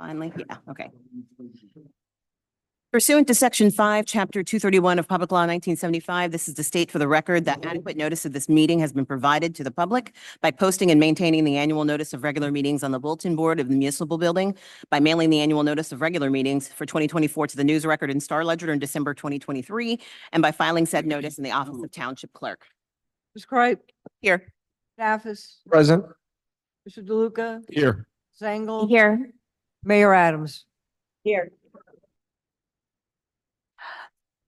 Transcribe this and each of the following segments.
Finally, yeah, okay. Pursuant to Section 5, Chapter 231 of Public Law 1975, this is to state for the record that adequate notice of this meeting has been provided to the public by posting and maintaining the annual notice of regular meetings on the bulletin board of the municipal building, by mailing the annual notice of regular meetings for 2024 to the News Record and Star Ledger in December 2023, and by filing said notice in the office of Township Clerk. Ms. Cripe. Here. Staffis. Present. Mr. DeLuca. Here. Zangle. Here. Mayor Adams. Here.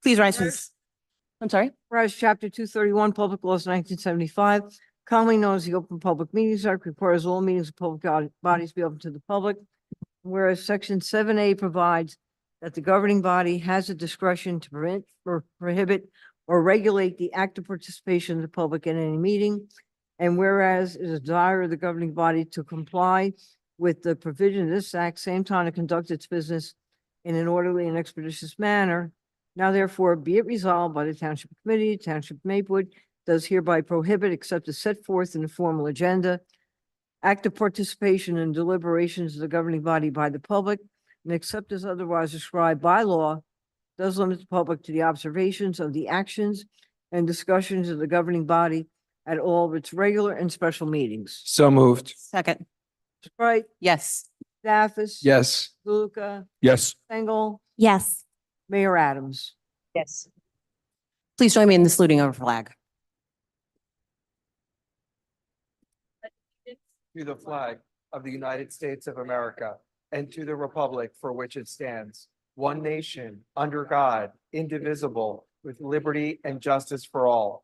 Please rise for this. I'm sorry. Whereas Chapter 231, Public Laws 1975, commonly known as the Open Public Meetings Act, requires all meetings of public bodies be open to the public. Whereas Section 7A provides that the governing body has the discretion to prevent or prohibit or regulate the active participation of the public in any meeting. And whereas it is a desire of the governing body to comply with the provision of this act, same time to conduct its business in an orderly and expeditious manner. Now therefore be it resolved by the Township Committee, Township Maplewood does hereby prohibit, except as set forth in the formal agenda, active participation in deliberations of the governing body by the public, and except as otherwise described by law, does limit the public to the observations of the actions and discussions of the governing body at all of its regular and special meetings. So moved. Second. Right, Yes. Staffis. Yes. DeLuca. Yes. Engel. Yes. Mayor Adams. Yes. Please join me in the saluting of our flag. To the flag of the United States of America and to the republic for which it stands, one nation, under God, indivisible, with liberty and justice for all.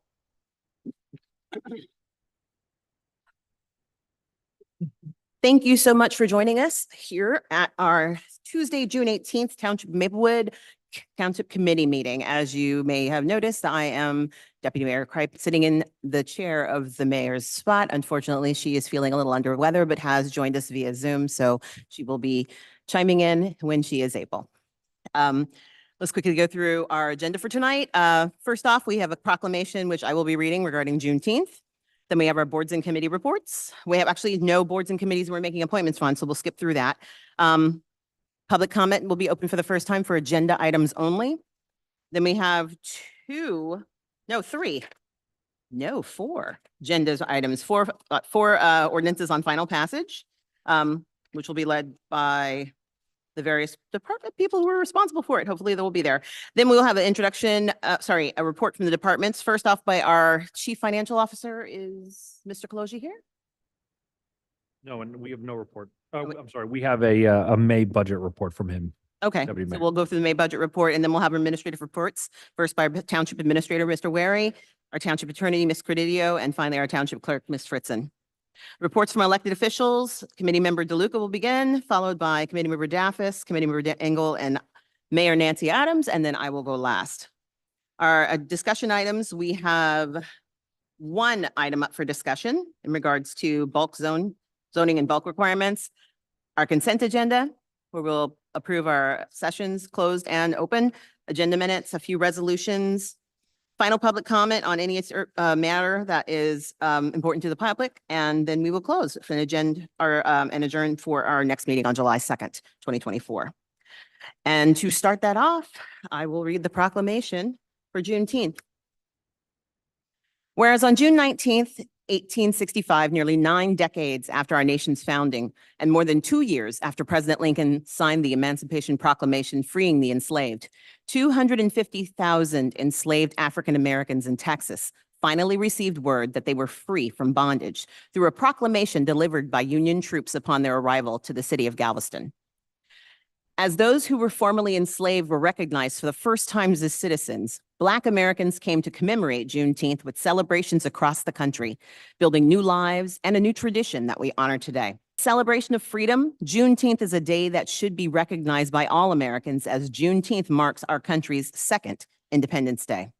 Thank you so much for joining us here at our Tuesday, June 18th Township Maplewood Township Committee meeting. As you may have noticed, I am Deputy Mayor Cripe, sitting in the chair of the mayor's spot. Unfortunately, she is feeling a little under weather, but has joined us via Zoom, so she will be chiming in when she is able. Let's quickly go through our agenda for tonight. First off, we have a proclamation, which I will be reading regarding Juneteenth. Then we have our boards and committee reports. We have actually no boards and committees we're making appointments on, so we'll skip through that. Public comment will be open for the first time for agenda items only. Then we have four agenda items, four ordinances on final passage, which will be led by the various department people who are responsible for it. Hopefully they will be there. Then we will have an introduction, a report from the departments. First off by our Chief Financial Officer. Is Mr. Kaloji here? No, and we have no report. Oh, I'm sorry. We have a May budget report from him. Okay, Deputy so Mayor. we'll go through the May budget report, and then we'll have administrative reports. First by our Township Administrator, Mr. Wary, our Township Attorney, Ms. Credidio, and finally our Township Clerk, Ms. Fritzen. Reports from elected officials. Committee Member DeLuca will begin, followed by Committee Member Daffis, Committee Member Engel, and Mayor Nancy Adams, and then I will go last. Our discussion items, we have one item up for discussion in regards to zoning and bulk requirements. Our consent agenda, where we'll approve our sessions closed and open, agenda minutes, a few resolutions, final public comment on any matter that is important to the public, and then we will close for an agenda and adjourn for our next meeting on July 2nd, 2024. And to start that off, I will read the proclamation for Juneteenth. Whereas on June 19th, 1865, nearly 9 decades after our nation's founding, and more than 2 years after President Lincoln signed the Emancipation Proclamation freeing the enslaved, 250,000 enslaved African Americans in Texas finally received word that they were free from bondage through a proclamation delivered by Union troops upon their arrival to the city of Galveston. As those who were formerly enslaved were recognized for the first time as citizens, Black Americans came to commemorate Juneteenth with celebrations across the country, building new lives and a new tradition that we honor today. Celebration of freedom, Juneteenth is a day that should be recognized by all Americans, as Juneteenth marks our country's second Independence Day.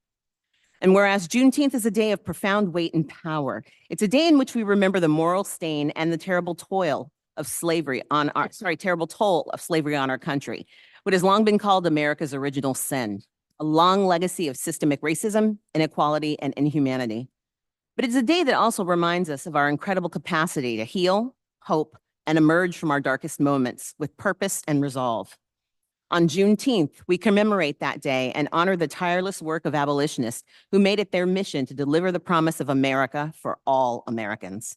And whereas Juneteenth is a day of profound weight and power, it's a day in which we remember the moral stain and the terrible toll of slavery on our country, what has long been called America's original sin, a long legacy of systemic racism, inequality, and inhumanity. But it's a day that also reminds us of our incredible capacity to heal, hope, and emerge from our darkest moments with purpose and resolve. On Juneteenth, we commemorate that day and honor the tireless work of abolitionists who made it their mission to deliver the promise of America for all Americans.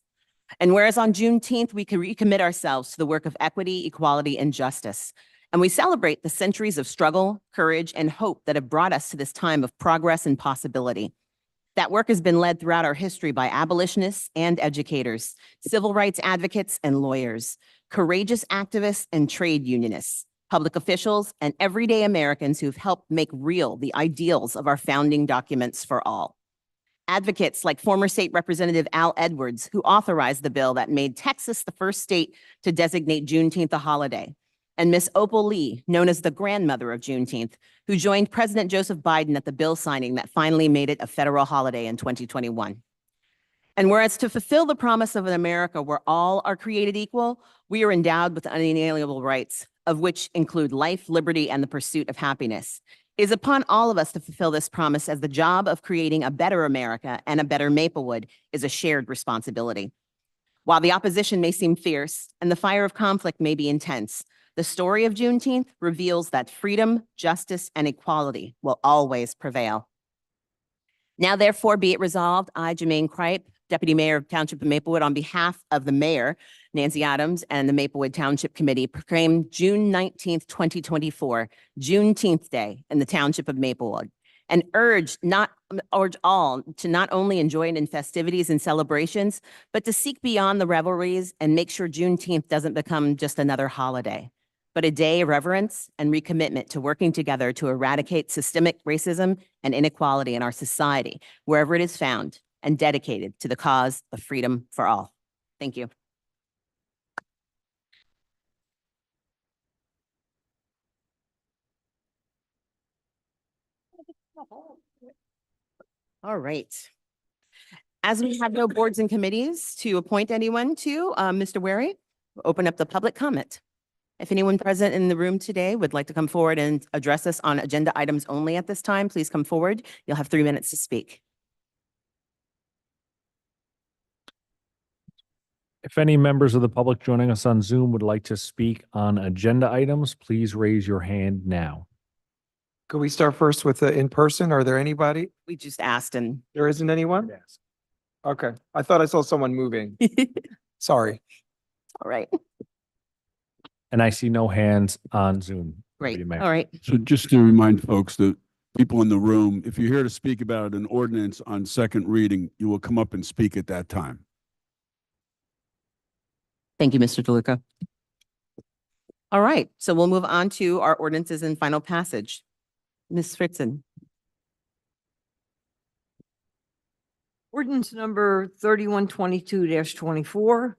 And whereas on Juneteenth, we can recommit ourselves to the work of equity, equality, and justice, and we celebrate the centuries of struggle, courage, and hope that have brought us to this time of progress and possibility. That work has been led throughout our history by abolitionists and educators, civil rights advocates and lawyers, courageous activists and trade unionists, public officials, and everyday Americans who've helped make real the ideals of our founding documents for all. Advocates like former State Representative Al Edwards, who authorized the bill that made Texas the first state to designate Juneteenth a holiday, and Miss Opal Lee, known as the grandmother of Juneteenth, who joined President Joseph Biden at the bill signing that finally made it a federal holiday in 2021. And whereas to fulfill the promise of an America where all are created equal, we are endowed with unalienable rights, of which include life, liberty, and the pursuit of happiness. It is upon all of us to fulfill this promise, as the job of creating a better America and a better Maplewood is a shared responsibility. While the opposition may seem fierce and the fire of conflict may be intense, the story of Juneteenth reveals that freedom, justice, and equality will always prevail. Now, therefore, be it resolved, I, Jermaine Cripe, Deputy Mayor of Township of Maplewood, on behalf of the Mayor, Nancy Adams, and the Maplewood Township Committee, proclaim June 19th, 2024, Juneteenth Day in the Township of Maplewood, and urge all to not only enjoy it in festivities and celebrations, but to seek beyond the revelries and make sure Juneteenth doesn't become just another holiday, but a day of reverence and recommitment to working together to eradicate systemic racism and inequality in our society, wherever it is found, and dedicated to the cause of freedom for all. Thank you. All right. As we have no boards and committees to appoint anyone to, Mr. Wary, we'll open up the public comment. If anyone present in the room today would like to come forward and address us on agenda items only at this time, please come forward. You'll have 3 minutes to speak. If any members of the public joining us on Zoom would like to speak on agenda items, please raise your hand now. Could we start first with the in-person? Are there anybody? We just asked and. There isn't anyone? Okay, I thought I saw someone moving. Sorry. All right, And I see no hands on Zoom. great. Deputy Mayor. All right. So just to remind folks that people in the room, if you're here to speak about an ordinance on second reading, you will come up and speak at that time. Thank you, Mr. DeLuca. All right, so we'll move on to our ordinances in final passage. Ms. Fritzen. Ordinance number 3122-24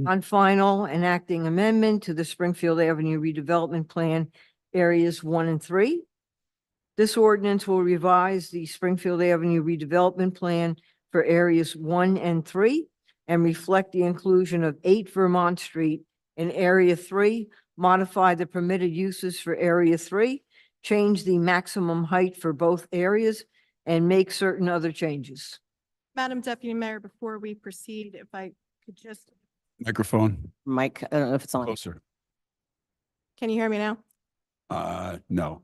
on final enacting amendment to the Springfield Avenue redevelopment plan areas 1 and 3. This ordinance will revise the Springfield Avenue redevelopment plan for areas 1 and 3 and reflect the inclusion of 8 Vermont Street in area 3, modify the permitted uses for area 3, change the maximum height for both areas, and make certain other changes. Madam Deputy Mayor, before we proceed, if I could just, Microphone Mike, I don't know if it's on. closer. can you hear me now? No.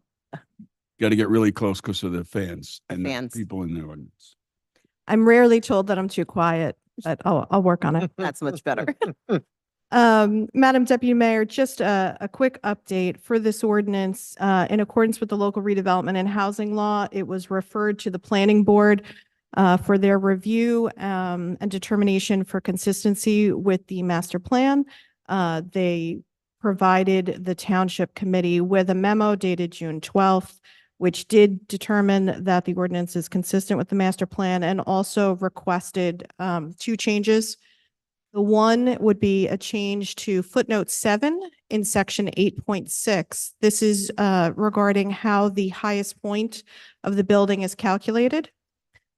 Got to get really close because of the fans and the Fans. people in the audience. I'm rarely told that I'm too quiet, but I'll work on it. That's much better. Madam Deputy Mayor, just a quick update for this ordinance. In accordance with the local redevelopment and housing law, it was referred to the planning board for their review and determination for consistency with the master plan. They provided the township committee with a memo dated June 12th, which did determine that the ordinance is consistent with the master plan, and also requested 2 changes. The one would be a change to footnote 7 in section 8.6. This is regarding how the highest point of the building is calculated.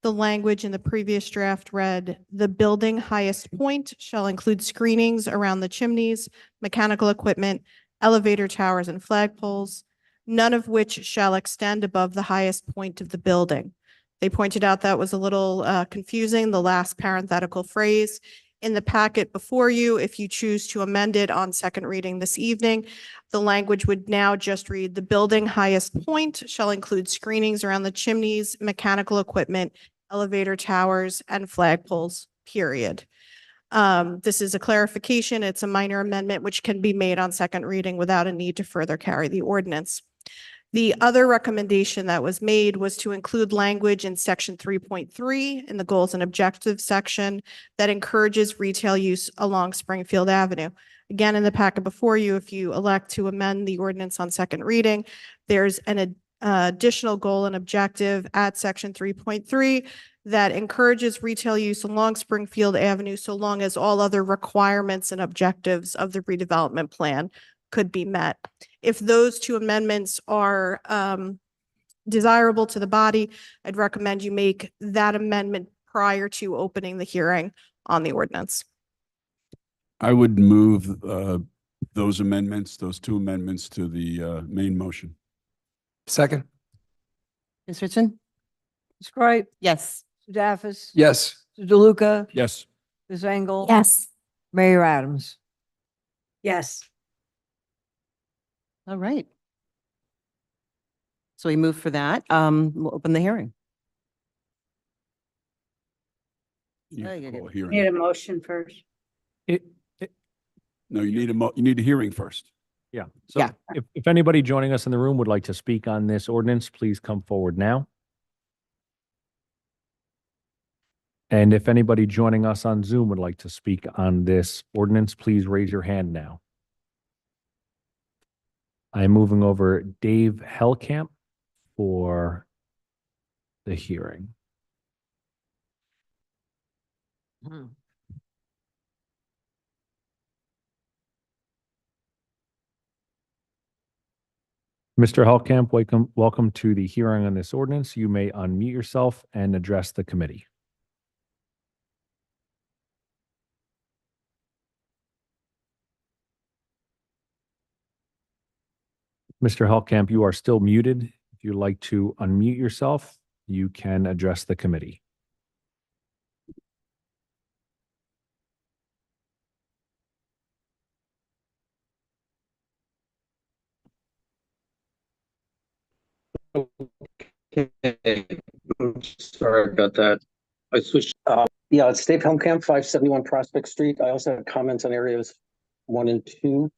The language in the previous draft read, "The building highest point shall include screenings around the chimneys, mechanical equipment, elevator towers, and flagpoles, none of which shall extend above the highest point of the building." They pointed out that was a little confusing, the last parenthetical phrase. In the packet before you, if you choose to amend it on second reading this evening, the language would now just read, "The building highest point shall include screenings around the chimneys, mechanical equipment, elevator towers, and flagpoles, period." This is a clarification. It's a minor amendment which can be made on second reading without a need to further carry the ordinance. The other recommendation that was made was to include language in section 3.3 in the goals and objectives section that encourages retail use along Springfield Avenue. Again, in the packet before you, if you elect to amend the ordinance on second reading, there's an additional goal and objective at section 3.3 that encourages retail use along Springfield Avenue so long as all other requirements and objectives of the redevelopment plan could be met. If those two amendments are desirable to the body, I'd recommend you make that amendment prior to opening the hearing on the ordinance. I would move those amendments, those two amendments to the main motion. Second. Ms. Ritchson? Ms. Wright, Yes. Mr. Daffis. Yes. Mr. DeLuca, Yes. Ms. Engel. Yes. Mayor Adams. Yes. All right. So we move for that. We'll open the hearing. You Oh, you're call a good. hearing. Need a motion first. No, you need a hearing first. Yeah. So Yeah. if anybody joining us in the room would like to speak on this ordinance, please come forward now. And if anybody joining us on Zoom would like to speak on this ordinance, please raise your hand now. I'm moving over Dave Hellcamp for the hearing. Mr. Hellcamp, welcome to the hearing on this ordinance. You may unmute yourself and address the committee. Mr. Hellcamp, you are still muted. If you'd like to unmute yourself, you can address the committee. Sorry about that. I switched. Yeah, it's Dave Helmkamp, 571 Prospect Street. I also have comments on areas 1 and 2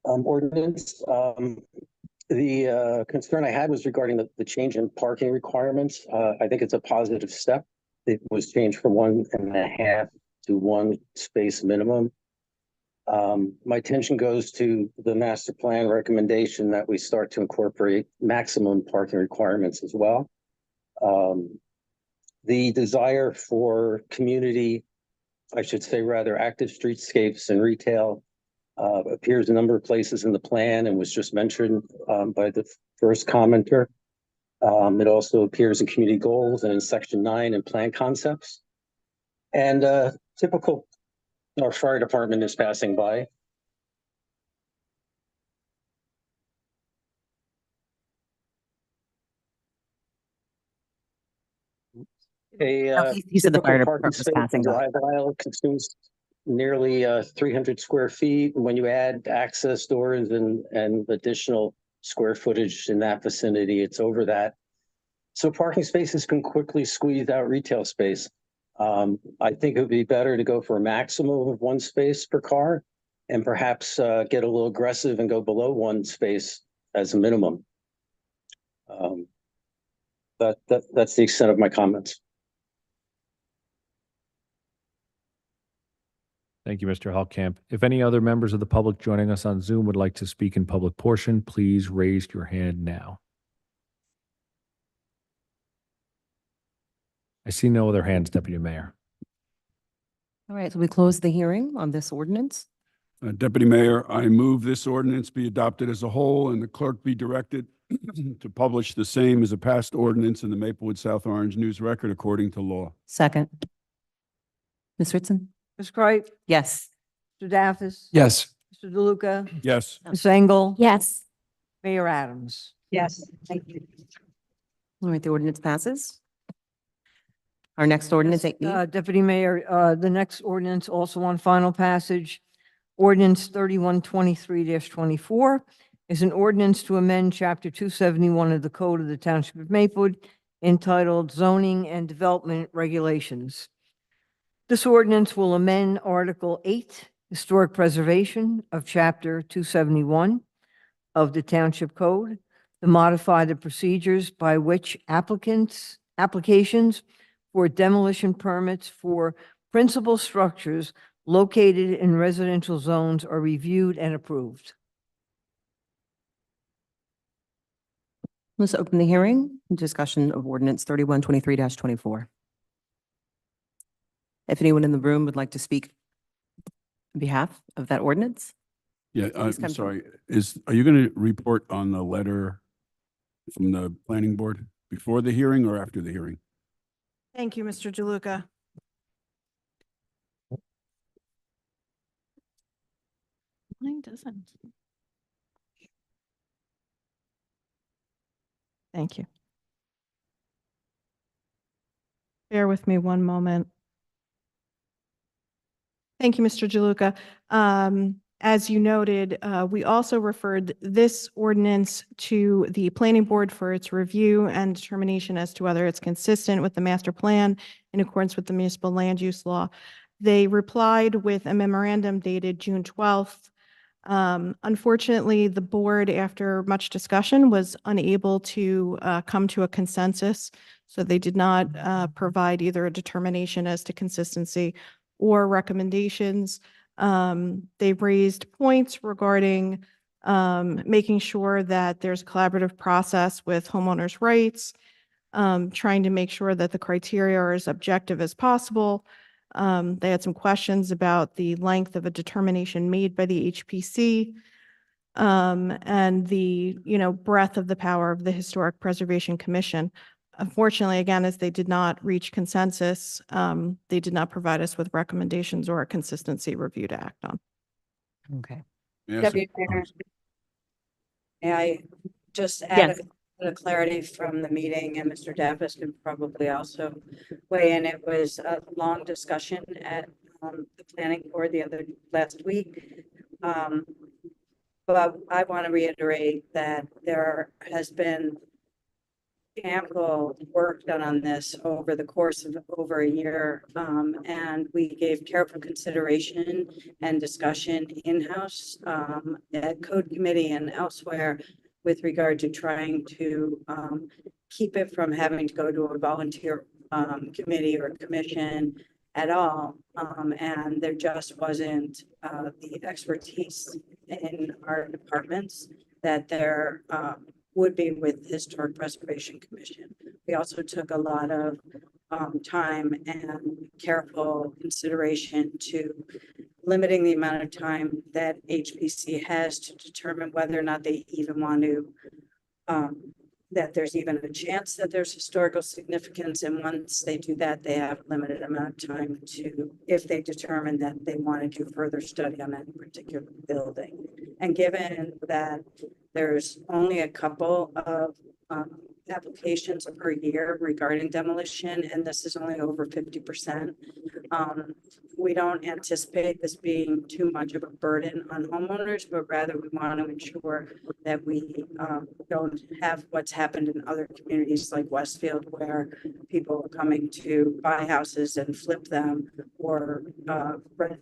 ordinance. The concern I had was regarding the change in parking requirements. I think it's a positive step. It was changed from 1.5 to 1 space minimum. My attention goes to the master plan recommendation that we start to incorporate maximum parking requirements as well. The desire for community, I should say rather active streetscapes and retail appears a number of places in the plan and was just mentioned by the first commenter. It also appears in community goals and in section 9 in plan concepts. And typical, our fire department is passing by. He said the fire Typical parking department was space passing in by. drive aisle consumes nearly 300 square feet. And when you add access doors and additional square footage in that vicinity, it's over that. So parking spaces can quickly squeeze out retail space. I think it would be better to go for a maximum of 1 space per car and perhaps get a little aggressive and go below 1 space as a minimum. That's the extent of my comments. Thank you, Mr. Hellcamp. If any other members of the public joining us on Zoom would like to speak in public portion, please raise your hand now. I see no other hands, Deputy Mayor. All right, so we close the hearing on this ordinance. Deputy Mayor, I move this ordinance be adopted as a whole and the clerk be directed to publish the same as a passed ordinance in the Maplewood South Orange News Record according to law. Second. Ms. Ritson? Ms. Wright, Yes. Mr. Daffis. Yes. Mr. DeLuca, Yes. Ms. Engel. Yes. Mayor Adams. Yes. Thank you. All right, the ordinance passes. Our next ordinance, Yes, 8E. Deputy Mayor, the next ordinance also on final passage, ordinance 3123-24 is an ordinance to amend chapter 271 of the Code of the Township of Maplewood entitled Zoning and Development Regulations. This ordinance will amend Article 8, Historic Preservation of Chapter 271 of the Township Code to modify the procedures by which applications for demolition permits for principal structures located in residential zones are reviewed and approved. Let's open the hearing. Discussion of ordinance 3123-24. If anyone in the room would like to speak on behalf of that ordinance? Yeah, Please I'm come sorry. Are you going to report on the letter from the planning board before the hearing or after the hearing? Thank you, Mr. DeLuca. Mine doesn't. Thank you. Bear with me one moment. Thank you, Mr. DeLuca. As you noted, we also referred this ordinance to the planning board for its review and determination as to whether it's consistent with the master plan in accordance with the municipal land use law. They replied with a memorandum dated June 12th. Unfortunately, the board, after much discussion, was unable to come to a consensus. So they did not provide either a determination as to consistency or recommendations. They raised points regarding making sure that there's a collaborative process with homeowners' rights, trying to make sure that the criteria are as objective as possible. They had some questions about the length of a determination made by the HPC, and the, breadth of the power of the Historic Preservation Commission. Unfortunately, again, as they did not reach consensus, they did not provide us with recommendations or a consistency review to act on. Okay. Yes, Deputy Mayor, may I just add Yes. a clarity from the meeting, and Mr. Davis can probably also weigh in. It was a long discussion at the planning board last week. But I want to reiterate that there has been ample work done on this over the course of over a year. And we gave careful consideration and discussion in-house at Code Committee and elsewhere with regard to trying to keep it from having to go to a volunteer committee or commission at all. And there just wasn't the expertise in our departments that there would be with Historic Preservation Commission. We also took a lot of time and careful consideration to limiting the amount of time that HPC has to determine whether or not they even want to, that there's even a chance that there's historical significance. And once they do that, they have a limited amount of time to, if they determine that they want to do further study on any particular building. And given that there's only a couple of applications per year regarding demolition, and this is only over 50%. We don't anticipate this being too much of a burden on homeowners, but rather we want to ensure that we don't have what's happened in other communities like Westfield, where people are coming to buy houses and flip them, or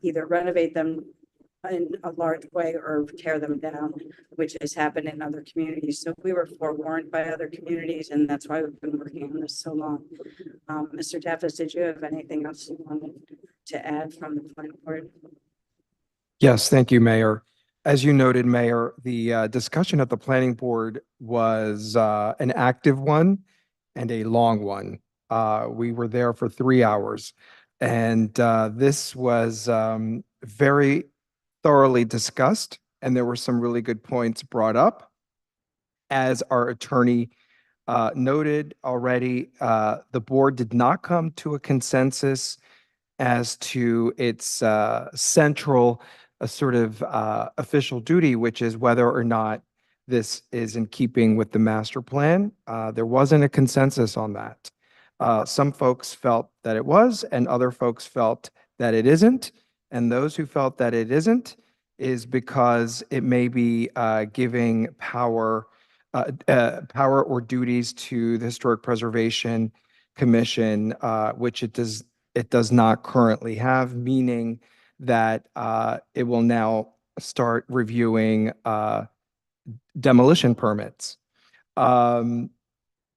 either renovate them in a large way or tear them down, which has happened in other communities. So we were forewarned by other communities, and that's why we've been working on this so long. Mr. Davis, did you have anything else you wanted to add from the planning board? Yes, thank you, Mayor. As you noted, Mayor, the discussion at the planning board was an active one and a long one. We were there for 3 hours, and this was very thoroughly discussed, and there were some really good points brought up. As our attorney noted already, the board did not come to a consensus as to its central sort of official duty, which is whether or not this is in keeping with the master plan. There wasn't a consensus on that. Some folks felt that it was, and other folks felt that it isn't. And those who felt that it isn't is because it may be giving power or duties to the Historic Preservation Commission, which it does not currently have, meaning that it will now start reviewing demolition permits.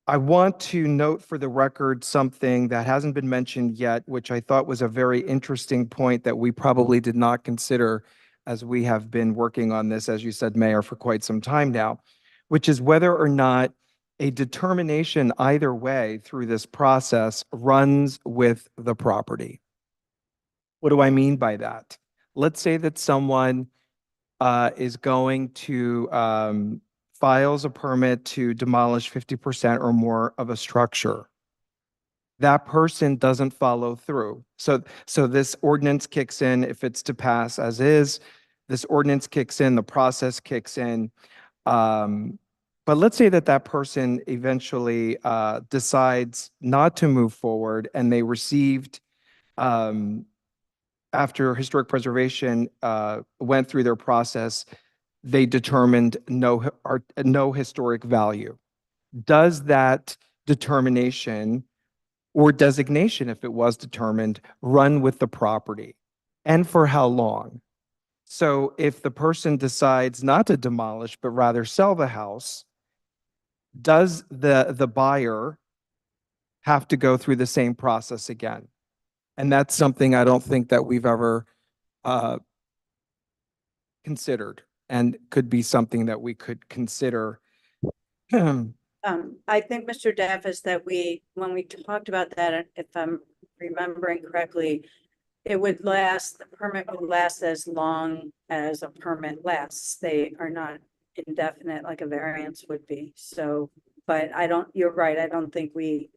I want to note for the record something that hasn't been mentioned yet, which I thought was a very interesting point that we probably did not consider as we have been working on this, as you said, Mayor, for quite some time now, which is whether or not a determination either way through this process runs with the property. What do I mean by that? Let's say that someone is going to files a permit to demolish 50% or more of a structure. That person doesn't follow through. So this ordinance kicks in if it's to pass as is. This ordinance kicks in, the process kicks in. But let's say that person eventually decides not to move forward, and they received after historic preservation went through their process, they determined no historic value. Does that determination or designation, if it was determined, run with the property? And for how long? So if the person decides not to demolish, but rather sell the house, does the buyer have to go through the same process again? And that's something I don't think that we've ever considered, and could be something that we could consider. I think, Mr. Daff, is that when we talked about that, if I'm remembering correctly, it would last, the permit would last as long as a permit lasts. They are not indefinite like a variance would be. So, but you're right. I don't think we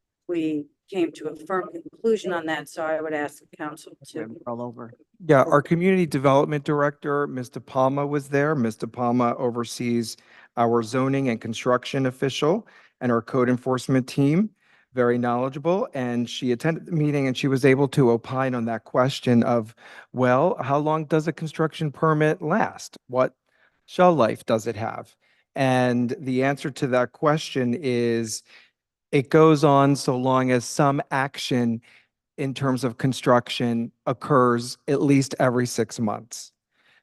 came to a firm conclusion on that. So I would ask council to Roll over. Yeah, our community development director, Ms. De Palma, was there. Ms. De Palma oversees our zoning and construction official and our code enforcement team, very knowledgeable. And she attended the meeting and she was able to opine on that question of, well, how long does a construction permit last? What shelf life does it have? And the answer to that question is it goes on so long as some action in terms of construction occurs at least every 6 months.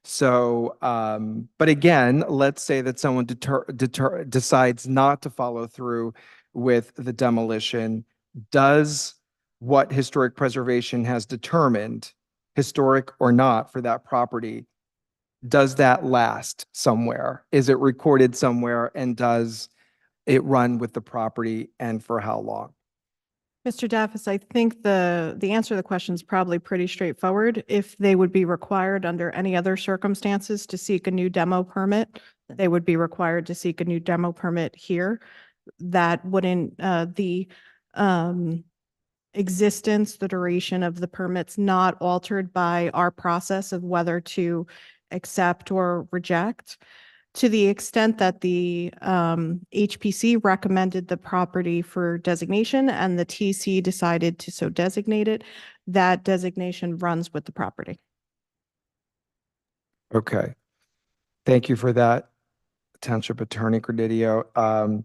So, but again, let's say that someone decides not to follow through with the demolition. Does what historic preservation has determined, historic or not for that property, does that last somewhere? Is it recorded somewhere, and does it run with the property, and for how long? Mr. Daffis, I think the answer to the question is probably pretty straightforward. If they would be required under any other circumstances to seek a new demo permit, they would be required to seek a new demo permit here. That wouldn't, the existence, the duration of the permits not altered by our process of whether to accept or reject. To the extent that the HPC recommended the property for designation and the TC decided to so designate it, that designation runs with the property. Okay. Thank you for that, Township Attorney Credidio.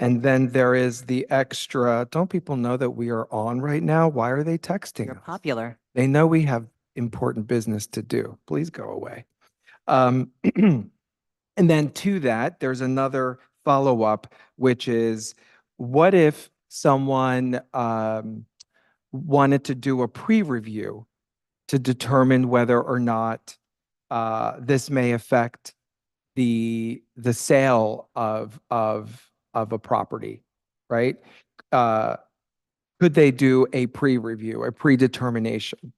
And then there is the extra, don't people know that we are on right now? Why are they texting You're us? popular. They know we have important business to do. Please go away. And then to that, there's another follow-up, which is, what if someone wanted to do a pre-review to determine whether or not this may affect the sale of a property, right? Could they do a pre-review, a predetermination?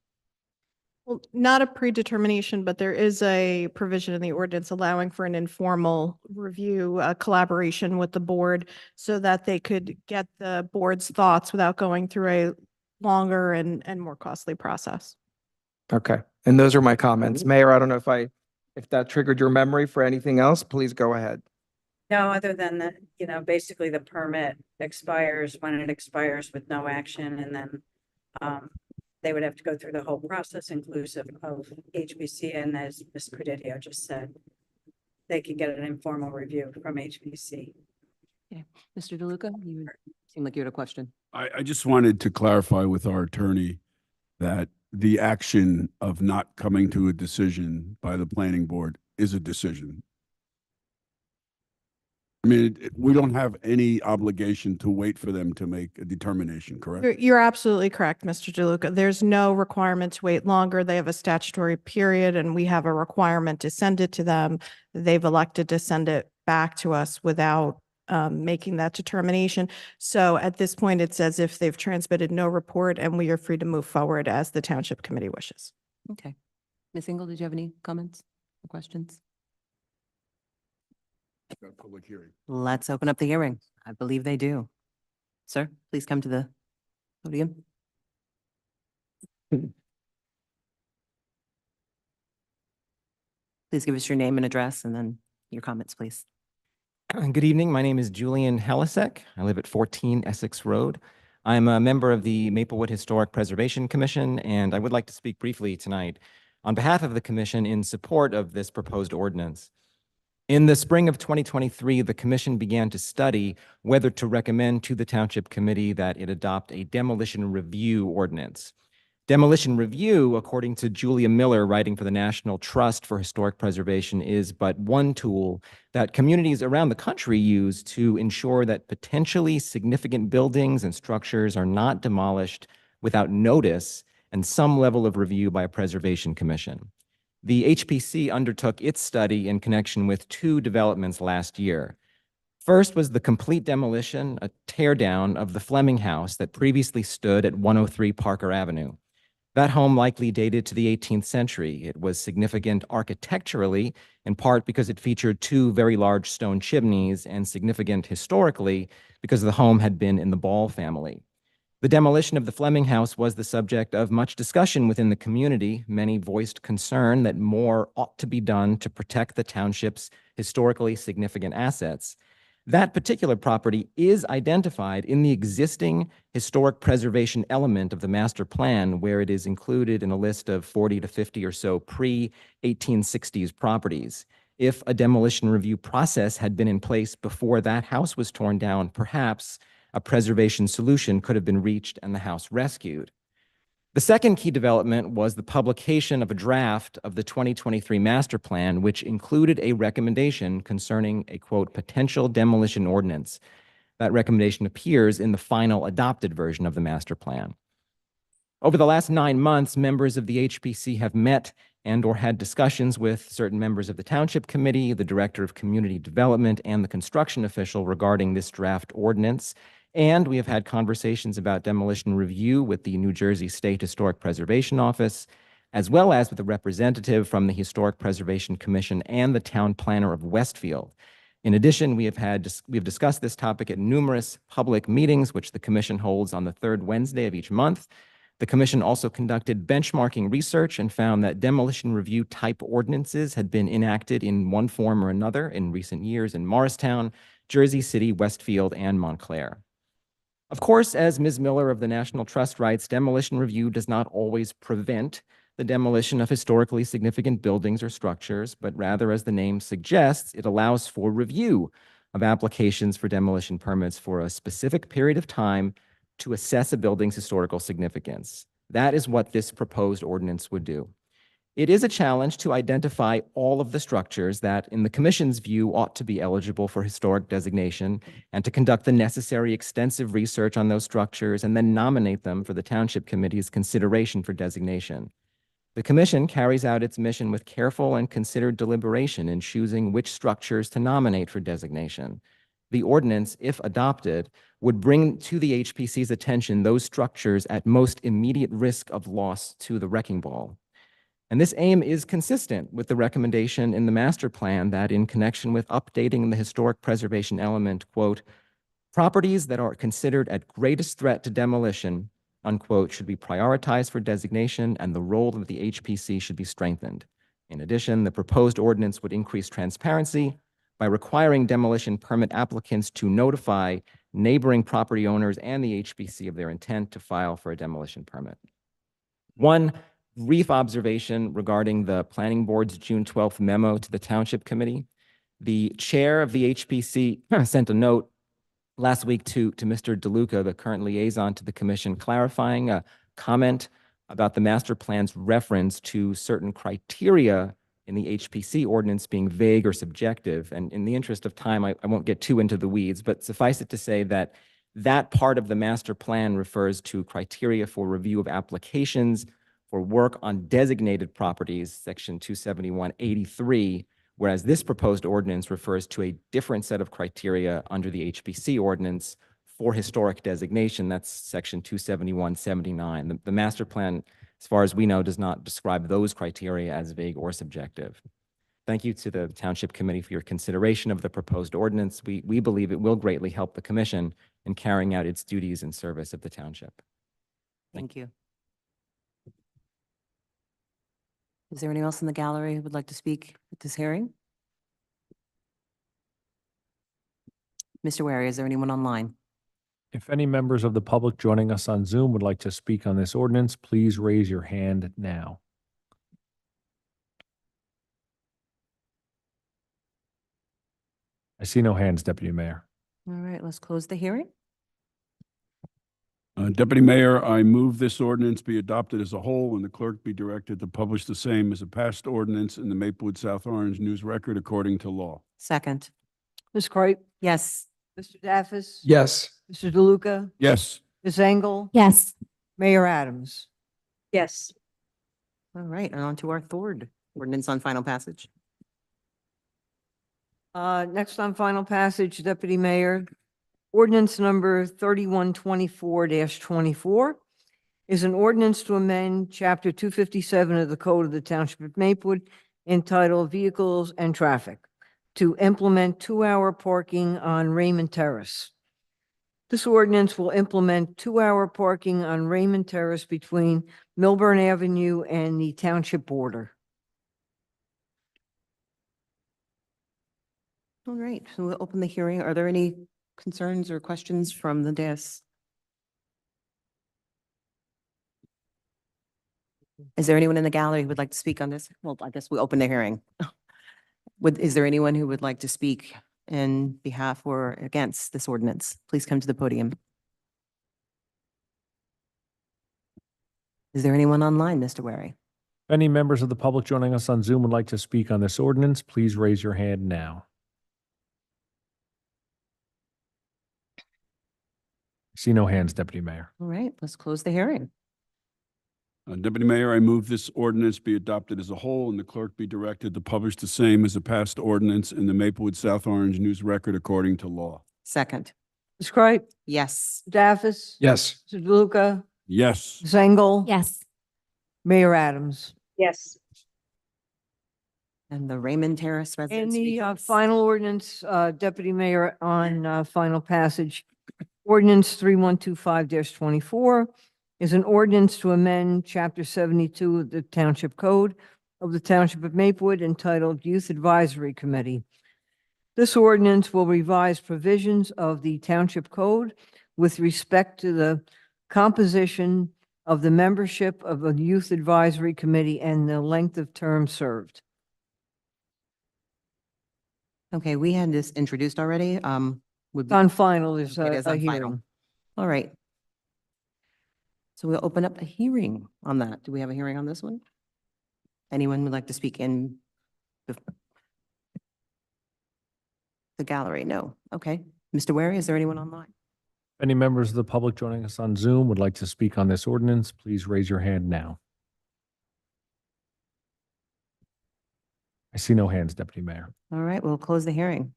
Well, not a predetermination, but there is a provision in the ordinance allowing for an informal review, collaboration with the board so that they could get the board's thoughts without going through a longer and more costly process. Okay, and those are my comments. Mayor, I don't know if that triggered your memory for anything else. Please go ahead. No, other than that, basically the permit expires when it expires with no action, and then they would have to go through the whole process inclusive of HBC, and as Ms. Credidio just said, they can get an informal review from HBC. Mr. DeLuca, you seem like you had a question. I just wanted to clarify with our attorney that the action of not coming to a decision by the planning board is a decision. I mean, we don't have any obligation to wait for them to make a determination, correct? You're absolutely correct, Mr. DeLuca. There's no requirement to wait longer. They have a statutory period and we have a requirement to send it to them. They've elected to send it back to us without making that determination. So at this point, it's as if they've transmitted no report and we are free to move forward as the Township Committee wishes. Okay. Ms. Engel, did you have any comments or questions? Public hearing. Let's open up the hearing. I believe they do. Sir, please come to the podium. Please give us your name and address and then your comments, please. Good evening. My name is Julian Helisek. I live at 14 Essex Road. I'm a member of the Maplewood Historic Preservation Commission, and I would like to speak briefly tonight on behalf of the commission in support of this proposed ordinance. In the spring of 2023, the commission began to study whether to recommend to the Township Committee that it adopt a demolition review ordinance. Demolition review, according to Julia Miller, writing for the National Trust for Historic Preservation, is but one tool that communities around the country use to ensure that potentially significant buildings and structures are not demolished without notice and some level of review by a preservation commission. The HPC undertook its study in connection with two developments last year. First was the complete demolition, a teardown of the Fleming House that previously stood at 103 Parker Avenue. That home likely dated to the 18th century. It was significant architecturally, in part because it featured two very large stone chimneys, and significant historically because the home had been in the Ball family. The demolition of the Fleming House was the subject of much discussion within the community. Many voiced concern that more ought to be done to protect the township's historically significant assets. That particular property is identified in the existing historic preservation element of the master plan, where it is included in a list of 40 to 50 or so pre-1860s properties. If a demolition review process had been in place before that house was torn down, perhaps a preservation solution could have been reached and the house rescued. The second key development was the publication of a draft of the 2023 master plan, which included a recommendation concerning a, quote, potential demolition ordinance. That recommendation appears in the final adopted version of the master plan. Over the last 9 months, members of the HPC have met and or had discussions with certain members of the Township Committee, the Director of Community Development, and the construction official regarding this draft ordinance. And we have had conversations about demolition review with the New Jersey State Historic Preservation Office, as well as with a representative from the Historic Preservation Commission and the town planner of Westfield. In addition, we have discussed this topic at numerous public meetings, which the commission holds on the third Wednesday of each month. The commission also conducted benchmarking research and found that demolition review type ordinances had been enacted in one form or another in recent years in Morristown, Jersey City, Westfield, and Montclair. Of course, as Ms. Miller of the National Trust writes, demolition review does not always prevent the demolition of historically significant buildings or structures, but rather, as the name suggests, it allows for review of applications for demolition permits for a specific period of time to assess a building's historical significance. That is what this proposed ordinance would do. It is a challenge to identify all of the structures that, in the Commission's view, ought to be eligible for historic designation, and to conduct the necessary extensive research on those structures and then nominate them for the Township Committee's consideration for designation. The Commission carries out its mission with careful and considered deliberation in choosing which structures to nominate for designation. The ordinance, if adopted, would bring to the HPC's attention those structures at most immediate risk of loss to the wrecking ball. And this aim is consistent with the recommendation in the master plan that, in connection with updating the historic preservation element, quote, properties that are considered at greatest threat to demolition, unquote, should be prioritized for designation, and the role of the HPC should be strengthened. In addition, the proposed ordinance would increase transparency, by requiring demolition permit applicants to notify neighboring property owners and the HPC of their intent to file for a demolition permit. One brief observation regarding the Planning Board's June 12th memo to the Township Committee. The chair of the HPC sent a note last week to Mr. DeLuca, the current liaison to the commission, clarifying a comment about the master plan's reference to certain criteria in the HPC ordinance being vague or subjective. And in the interest of time, I won't get too into the weeds, but suffice it to say that that part of the master plan refers to criteria for review of applications for work on designated properties, section 271-83, whereas this proposed ordinance refers to a different set of criteria under the HPC ordinance for historic designation. That's section 271-79. The master plan, as far as we know, does not describe those criteria as vague or subjective. Thank you to the Township Committee for your consideration of the proposed ordinance. We believe it will greatly help the commission in carrying out its duties in service of the township. Thank you. Is there anyone else in the gallery who would like to speak at this hearing? Mr. Wary, is there anyone online? If any members of the public joining us on Zoom would like to speak on this ordinance, please raise your hand now. I see no hands, Deputy Mayor. All right, let's close the hearing. Deputy Mayor, I move this ordinance be adopted as a whole and the clerk be directed to publish the same as a passed ordinance in the Maplewood South Orange News Record according to law. Second. Ms. Cripe, Yes. Mr. Daffis. Yes. Mr. DeLuca, Yes. Ms. Engel, Yes. Mayor Adams. Yes. All right, and on to our third ordinance on final passage. Next on final passage, Deputy Mayor, ordinance number 3124-24 is an ordinance to amend Chapter 257 of the Code of the Township of Maplewood entitled Vehicles and Traffic to implement 2-hour parking on Raymond Terrace. This ordinance will implement 2-hour parking on Raymond Terrace between Milburn Avenue and the township border. All right, so we'll open the hearing. Are there any concerns or questions from the dais? Is there anyone in the gallery who would like to speak on this? Well, I guess we open the hearing. Is there anyone who would like to speak in behalf or against this ordinance? Please come to the podium. Is there anyone online, Mr. Wary? If any members of the public joining us on Zoom would like to speak on this ordinance, please raise your hand now. I see no hands, Deputy Mayor. All right, let's close the hearing. Deputy Mayor, I move this ordinance be adopted as a whole and the clerk be directed to publish the same as a passed ordinance in the Maplewood South Orange News Record according to law. Second. Ms. Cripe, Yes. Daffis. Yes. Mr. DeLuca, Yes. Ms. Engel. Yes. Mayor Adams. Yes. And the Raymond Terrace And residents. the rejoice. final ordinance, Deputy Mayor, on final passage, ordinance 3125-24 is an ordinance to amend Chapter 72 of the Township Code of the Township of Maplewood entitled Youth Advisory Committee. This ordinance will revise provisions of the Township Code with respect to the composition of the membership of a Youth Advisory Committee and the length of term served. Okay, we had this introduced already. Would be- On final, there's It is a on final. hearing. All right. So we'll open up a hearing on that. Do we have a hearing on this one? Anyone would like to speak in the gallery? No. Okay. Mr. Wary, is there anyone online? If any members of the public joining us on Zoom would like to speak on this ordinance, please raise your hand now. I see no hands, Deputy Mayor. All right, we'll close the hearing.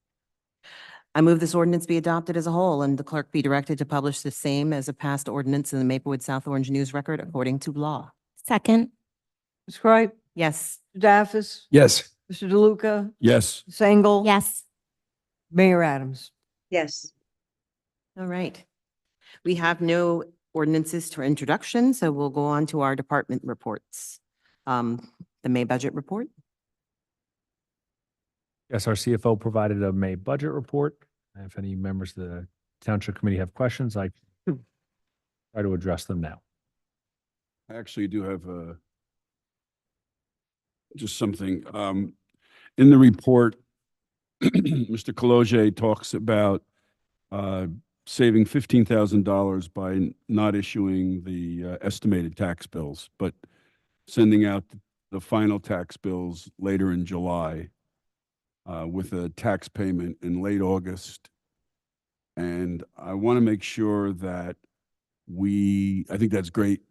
I move this ordinance be adopted as a whole and the clerk be directed to publish the same as a passed ordinance in the Maplewood South Orange News Record according to law. Second. Ms. Cripe, Yes. Mr. Daffis, Yes. Mr. DeLuca, Yes. Ms. Engel. Yes. Mayor Adams. Yes. All right. We have no ordinances for introduction, so we'll go on to our department reports. The May budget report. Yes, our CFO provided a May budget report. If any members of the Township Committee have questions, I try to address them now. I actually do have just something. In the report, Mr. Kaloje talks about saving $15,000 by not issuing the estimated tax bills, but sending out the final tax bills later in July with a tax payment in late August. And I want to make sure that I think that's great.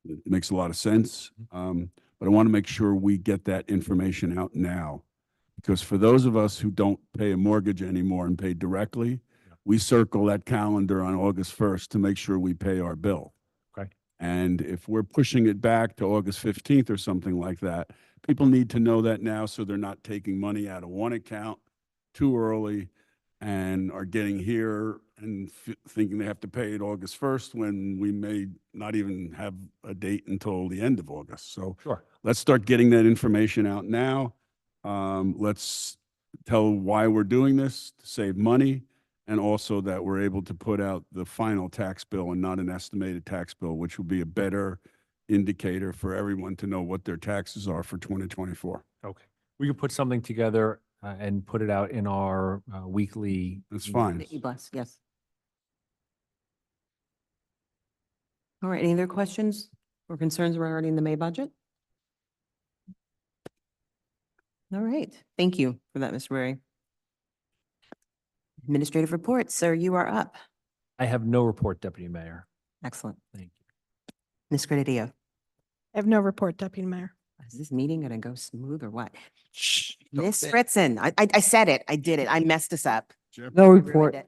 It makes a lot of sense. But I want to make sure we get that information out now. Because for those of us who don't pay a mortgage anymore and pay directly, we circle that calendar on August 1st to make sure we pay our bill. Okay. And if we're pushing it back to August 15th or something like that, people need to know that now so they're not taking money out of one account too early and are getting here and thinking they have to pay it August 1st when we may not even have a date until the end of August. So Sure. let's start getting that information out now. Let's tell why we're doing this, to save money, and also that we're able to put out the final tax bill and not an estimated tax bill, which will be a better indicator for everyone to know what their taxes are for 2024. Okay. We could put something together and put it out in our weekly. That's fine. The e-blast, yes. All right, any other questions or concerns regarding the May budget? All right, thank you for that, Mr. Wary. Administrative reports, sir, you are up. I have no report, Deputy Mayor. Excellent. Thank you. Ms. Credidio, I have no report, Deputy Mayor. is this meeting going to go smooth or what? Shh. Ms. Fritzen, I said it, I did it, I messed us up. No Ruined report. it.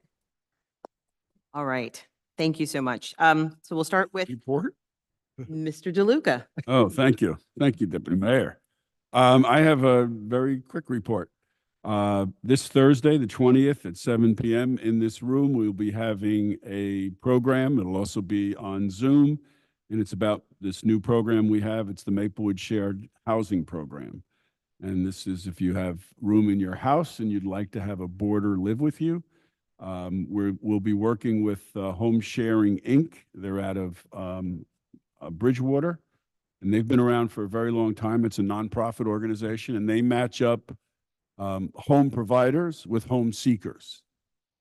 All right, thank you so much. So we'll start with Report? Mr. DeLuca. Oh, thank you. Thank you, Deputy Mayor. I have a very quick report. This Thursday, the 20th at 7 p.m. in this room, we'll be having a program. It'll also be on Zoom, and it's about this new program we have. It's the Maplewood Shared Housing Program. And this is if you have room in your house and you'd like to have a boarder live with you. We'll be working with Home Sharing Inc. They're out of Bridgewater, and they've been around for a very long time. It's a nonprofit organization, and they match up home providers with home seekers.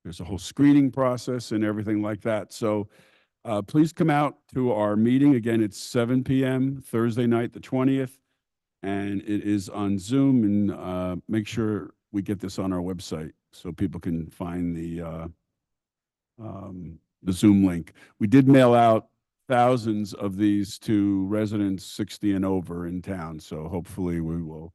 There's a whole screening process and everything like that. So please come out to our meeting. Again, it's 7 p.m. Thursday night, the 20th, and it is on Zoom. And make sure we get this on our website so people can find the Zoom link. We did mail out thousands of these to residents 60 and over in town. So hopefully we will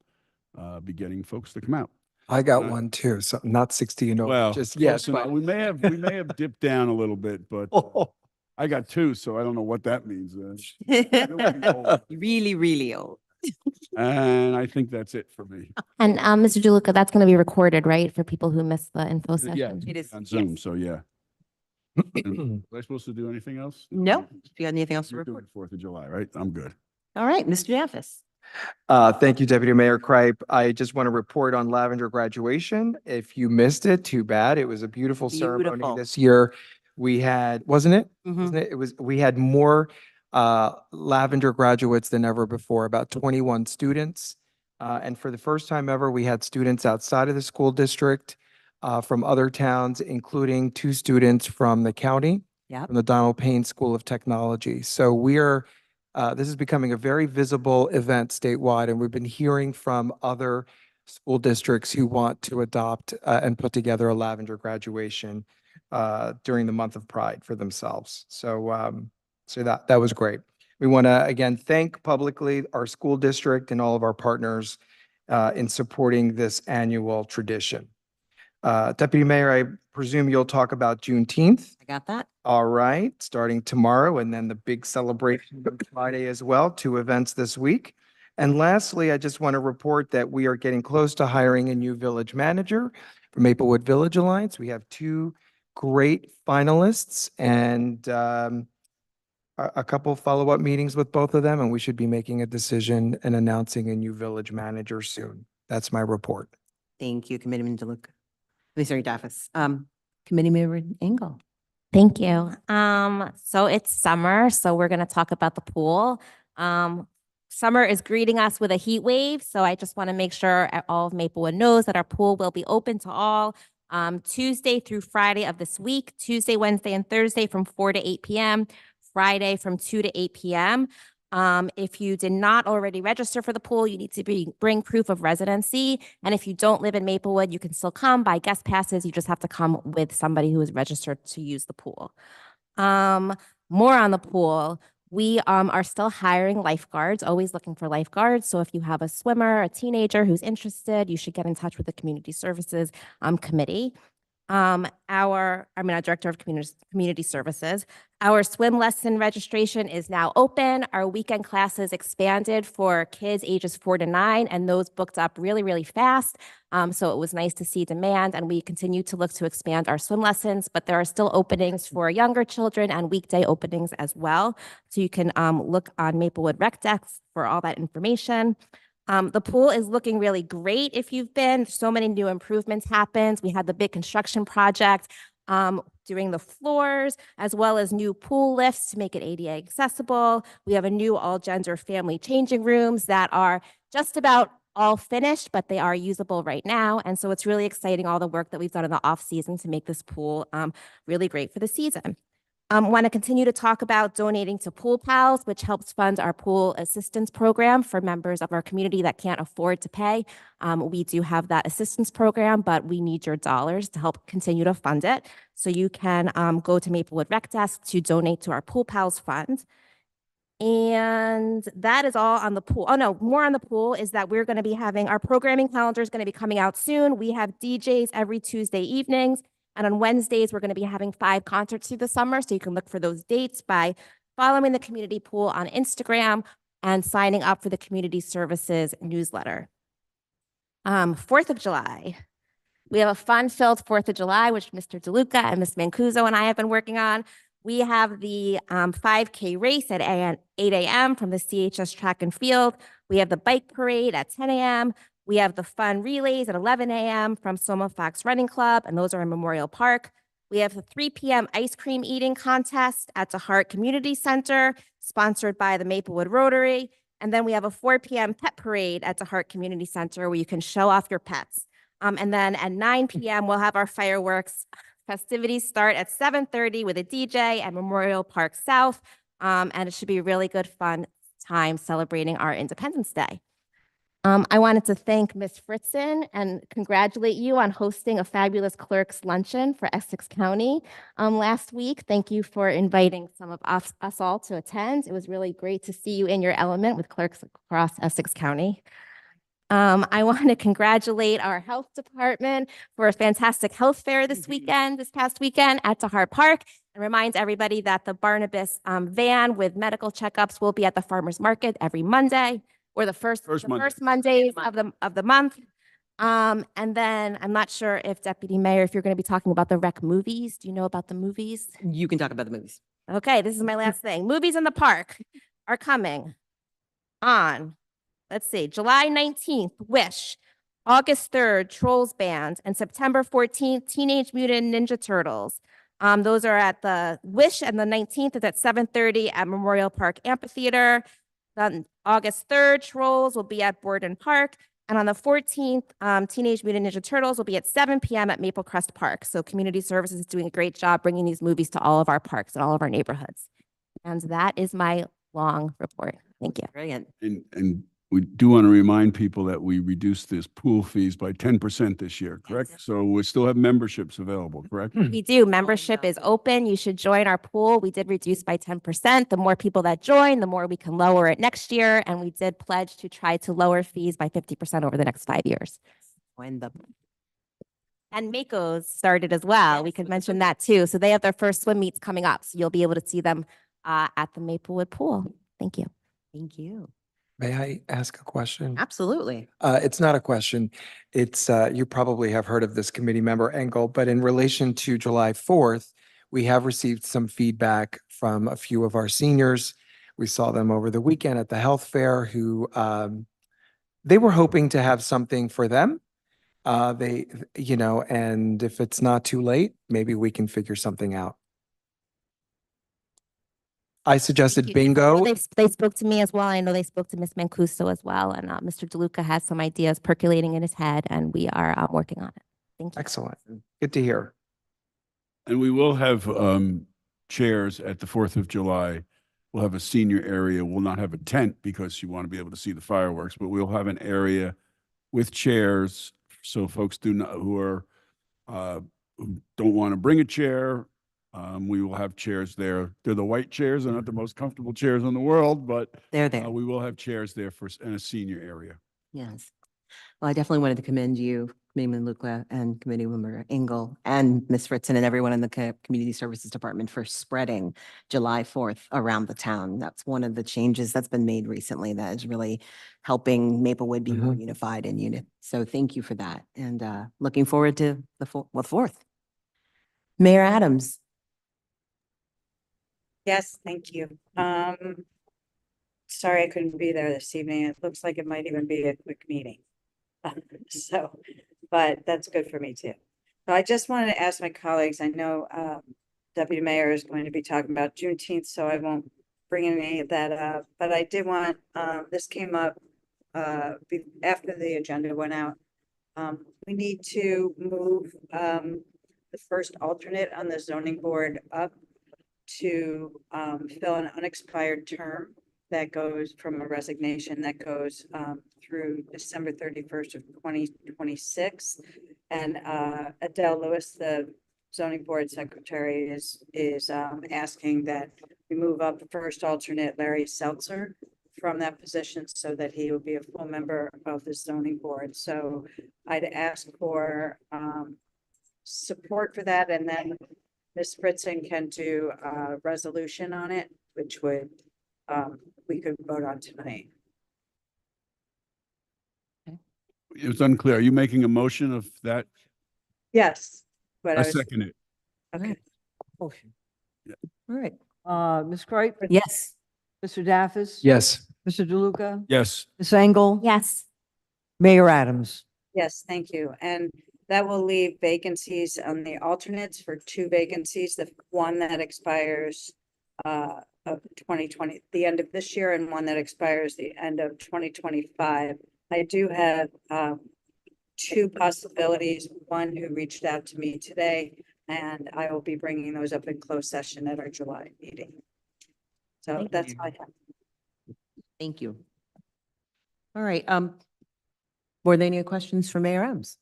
be getting folks to come out. I got one too, so not 60 and over, Well, just close yes, enough. but we may have dipped down a little bit, but I got two, so I don't know what that means. Really, really old. And I think that's it for me. And Mr. DeLuca, that's going to be recorded, right, for people who missed the info Yeah, session? It is, on Zoom, yes. so yeah. Was I supposed to do anything else? No, if you got anything else to We're doing report. 4th of July, right? I'm good. All right, Mr. Jaffis. Thank you, Deputy Mayor Kripe. I just want to report on Lavender graduation. If you missed it, too bad. It was a beautiful ceremony Beautiful. this year. We had, wasn't it? Mhm. Wasn't it? We had more Lavender graduates than ever before, about 21 students. And for the first time ever, we had students outside of the school district from other towns, including 2 students from the county, Yep. from the Donald Payne School of Technology. So we are this is becoming a very visible event statewide, and we've been hearing from other school districts who want to adopt and put together a Lavender graduation during the month of Pride for themselves. So, so that was great. We want to again thank publicly our school district and all of our partners in supporting this annual tradition. Deputy Mayor, I presume you'll talk about Juneteenth. I got that. All right, starting tomorrow, and then the big celebration on Friday as well, 2 events this week. And lastly, I just want to report that we are getting close to hiring a new village manager for Maplewood Village Alliance. We have 2 great finalists and a couple follow-up meetings with both of them, and we should be making a decision and announcing a new village manager soon. That's my report. Thank you, Committeeman DeLuca. Commissioner Daffis. Committee Member Engel. Thank you. So it's summer, so we're gonna talk about the pool. Summer is greeting us with a heat wave, so I just want to make sure all of Maplewood knows that our pool will be open to all Tuesday through Friday of this week, Tuesday, Wednesday, and Thursday from 4 to 8 p.m., Friday from 2 to 8 p.m. If you did not already register for the pool, you need to bring proof of residency. And if you don't live in Maplewood, you can still come buy guest passes. You just have to come with somebody who is registered to use the pool. More on the pool. We are still hiring lifeguards, always looking for lifeguards. So if you have a swimmer, a teenager who's interested, you should get in touch with the Community Services Committee. Our Director of Community Services. Our swim lesson registration is now open. Our weekend classes expanded for kids ages 4 to 9, and those booked up really, really fast. So it was nice to see demand, and we continue to look to expand our swim lessons, but there are still openings for younger children and weekday openings as well. So you can look on Maplewood Rec Desk for all that information. The pool is looking really great if you've been. So many new improvements happened. We had the big construction project doing the floors, as well as new pool lifts to make it ADA accessible. We have a new all-gender family changing rooms that are just about all finished, but they are usable right now. And so it's really exciting, all the work that we've done in the off-season to make this pool really great for the season. Want to continue to talk about donating to Pool Pals, which helps fund our pool assistance program for members of our community that can't afford to pay. We do have that assistance program, but we need your dollars to help continue to fund it. So you can go to Maplewood Rec Desk to donate to our Pool Pals fund. And that is all on the pool. Oh no, more on the pool is that we're going to be having our programming calendar is going to be coming out soon. We have DJs every Tuesday evenings. And on Wednesdays, we're going to be having 5 concerts through the summer. So you can look for those dates by following the community pool on Instagram and signing up for the community services newsletter. 4th of July. We have a fun-filled 4th of July, which Mr. DeLuca and Ms. Mancuso and I have been working on. We have the 5K race at 8 a.m. from the CHS track and field. We have the bike parade at 10 a.m. We have the fun relays at 11 a.m. from Soma Fox Running Club, and those are in Memorial Park. We have the 3 p.m. ice cream eating contest at DeHart Community Center, sponsored by the Maplewood Rotary. And then we have a 4 p.m. pet parade at DeHart Community Center where you can show off your pets. And then at 9 p.m., we'll have our fireworks. Festivities start at 7:30 with a DJ at Memorial Park South. And it should be a really good, fun time celebrating our Independence Day. I wanted to thank Ms. Fritzen and congratulate you on hosting a fabulous clerk's luncheon for Essex County last week. Thank you for inviting some of us all to attend. It was really great to see you in your element with clerks across Essex County. I want to congratulate our health department for a fantastic health fair this past weekend at DeHart Park, and reminds everybody that the Barnabas van with medical checkups will be at the farmer's market every Monday, or the first Mondays of the month. And then I'm not sure if Deputy Mayor, if you're going to be talking about the rec movies. Do you know about the movies? You can talk about the movies. Okay, this is my last thing. Movies in the park are coming on, let's see, July 19th, Wish, August 3rd, Trolls Band, and September 14th, Teenage Mutant Ninja Turtles. Those are at the Wish, and the 19th is at 7:30 at Memorial Park Amphitheater. Then August 3rd, Trolls will be at Borden Park. And on the 14th, Teenage Mutant Ninja Turtles will be at 7 p.m. at Maple Crest Park. So Community Services is doing a great job bringing these movies to all of our parks and all of our neighborhoods. And that is my long report. Thank you. Brilliant. And we do want to remind people that we reduced this pool fees by 10% this year, correct? So we still have memberships available, correct? We do. Membership is open. You should join our pool. We did reduce by 10%. The more people that join, the more we can lower it next year. And we did pledge to try to lower fees by 50% over the next 5 years. And Mako's started as well. Yes, We could mention that too. So they have their first swim meets coming up. So you'll be able to see them at the Maplewood pool. Thank you. Thank you. May I ask a question? Absolutely. It's not a question. It's, you probably have heard of this committee member Engel, but in relation to July 4th, we have received some feedback from a few of our seniors. We saw them over the weekend at the health fair who, they were hoping to have something for them. And if it's not too late, maybe we can figure something out. I suggested Thank you. bingo. They spoke to me as well. I know they spoke to Ms. Mancuso as well, and Mr. DeLuca has some ideas percolating in his head, and we are working on it. Thank you. Excellent. Good to hear. And we will have chairs at the 4th of July. We'll have a senior area. We'll not have a tent because you want to be able to see the fireworks, but we'll have an area with chairs. So folks who don't want to bring a chair, we will have chairs there. They're the white chairs. They're not the most comfortable chairs in the world, but They're there. we will have chairs there in a senior area. Yes. Well, I definitely wanted to commend you, Committeeman Luca and Committee Member Engel and Ms. Fritzen and everyone in the Community Services Department for spreading July 4th around the town. That's one of the changes that's been made recently that is really helping Maplewood be more unified and unit. So thank you for that. And looking forward to the 4th. Mayor Adams. Yes, thank you. Sorry I couldn't be there this evening. It looks like it might even be a quick meeting. But that's good for me too. So I just wanted to ask my colleagues, I know Deputy Mayor is going to be talking about Juneteenth, so I won't bring any of that up, but I did want, this came up after the agenda went out. We need to move the first alternate on the zoning board up to fill an unexpired term that goes from a resignation that goes through December 31st of 2026. And Adele Lewis, the zoning board secretary, is asking that we move up the first alternate, Larry Seltzer, from that position so that he will be a full member of the zoning board. So I'd ask for support for that, and then Ms. Fritzen can do a resolution on it, which would we could vote on tonight. It was unclear. Are you making a motion of that? Yes, but I second it. okay. Motion. All right. Ms. Cripe? Yes. Mr. Daffis? Yes. Mr. DeLuca? Yes. Ms. Engel? Yes. Mayor Adams? Yes, thank you. And that will leave vacancies on the alternates for 2 vacancies. The one that expires of 2020, the end of this year, and one that expires the end of 2025. I do have 2 possibilities. One who reached out to me today, and I will be bringing those up in closed session at our July meeting. So Thank that's you. all I have. Thank you. All right. Were there any questions for Mayor Adams?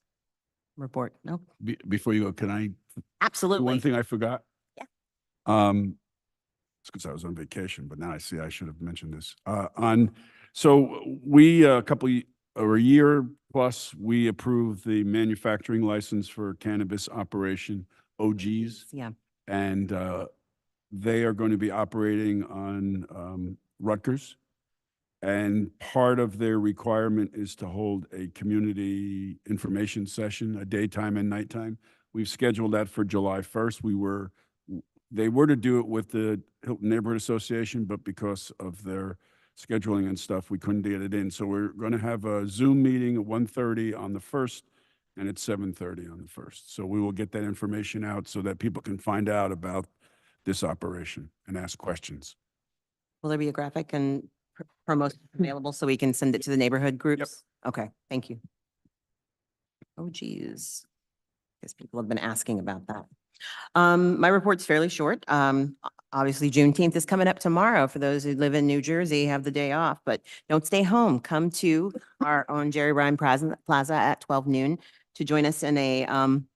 Report? No? Before you go, can I Absolutely. one thing I forgot? Yeah. It's because I was on vacation, but now I see I should have mentioned this. So we, a year plus, we approved the manufacturing license for cannabis operation, OGs. Yeah. And they are going to be operating on Rutgers. And part of their requirement is to hold a community information session, a daytime and nighttime. We've scheduled that for July 1st. They were to do it with the Hilton Neighborhood Association, but because of their scheduling and stuff, we couldn't get it in. So we're going to have a Zoom meeting at 1:30 on the 1st and at 7:30 on the 1st. So we will get that information out so that people can find out about this operation and ask questions. Will there be a graphic and promotion available so we can send it to the neighborhood groups? Okay, thank you. Oh, geez. Guess people have been asking about that. My report's fairly short. Obviously Juneteenth is coming up tomorrow. For those who live in New Jersey, have the day off, but don't stay home. Come to our own Jerry Ryan Plaza at 12 noon to join us in a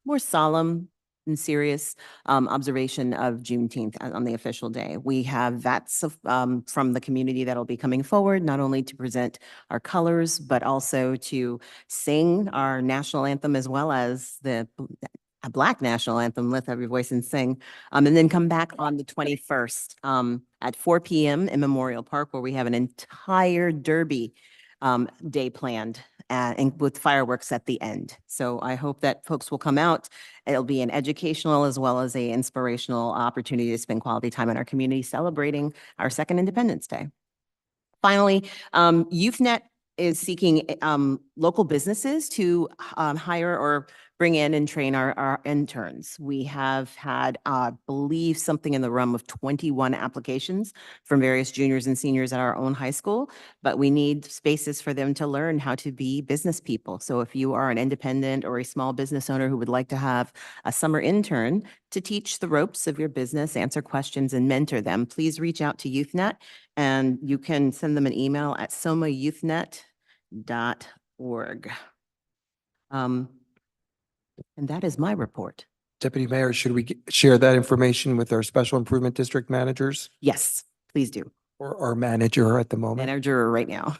more solemn and serious observation of Juneteenth on the official day. We have vets from the community that'll be coming forward, not only to present our colors, but also to sing our national anthem as well as a Black national anthem, Lift Every Voice and Sing, and then come back on the 21st at 4 p.m. in Memorial Park, where we have an entire Derby day planned and with fireworks at the end. So I hope that folks will come out. It'll be an educational as well as a inspirational opportunity to spend quality time in our community celebrating our second Independence Day. Finally, YouthNet is seeking local businesses to hire or bring in and train our interns. We have had, believe something in the realm of 21 applications from various juniors and seniors at our own high school, but we need spaces for them to learn how to be business people. So if you are an independent or a small business owner who would like to have a summer intern to teach the ropes of your business, answer questions and mentor them, please reach out to YouthNet, and you can send them an email at somayouthnet.org. And that is my report. Deputy Mayor, should we share that information with our special improvement district managers Yes, please do. or our manager at the moment? Manager right now.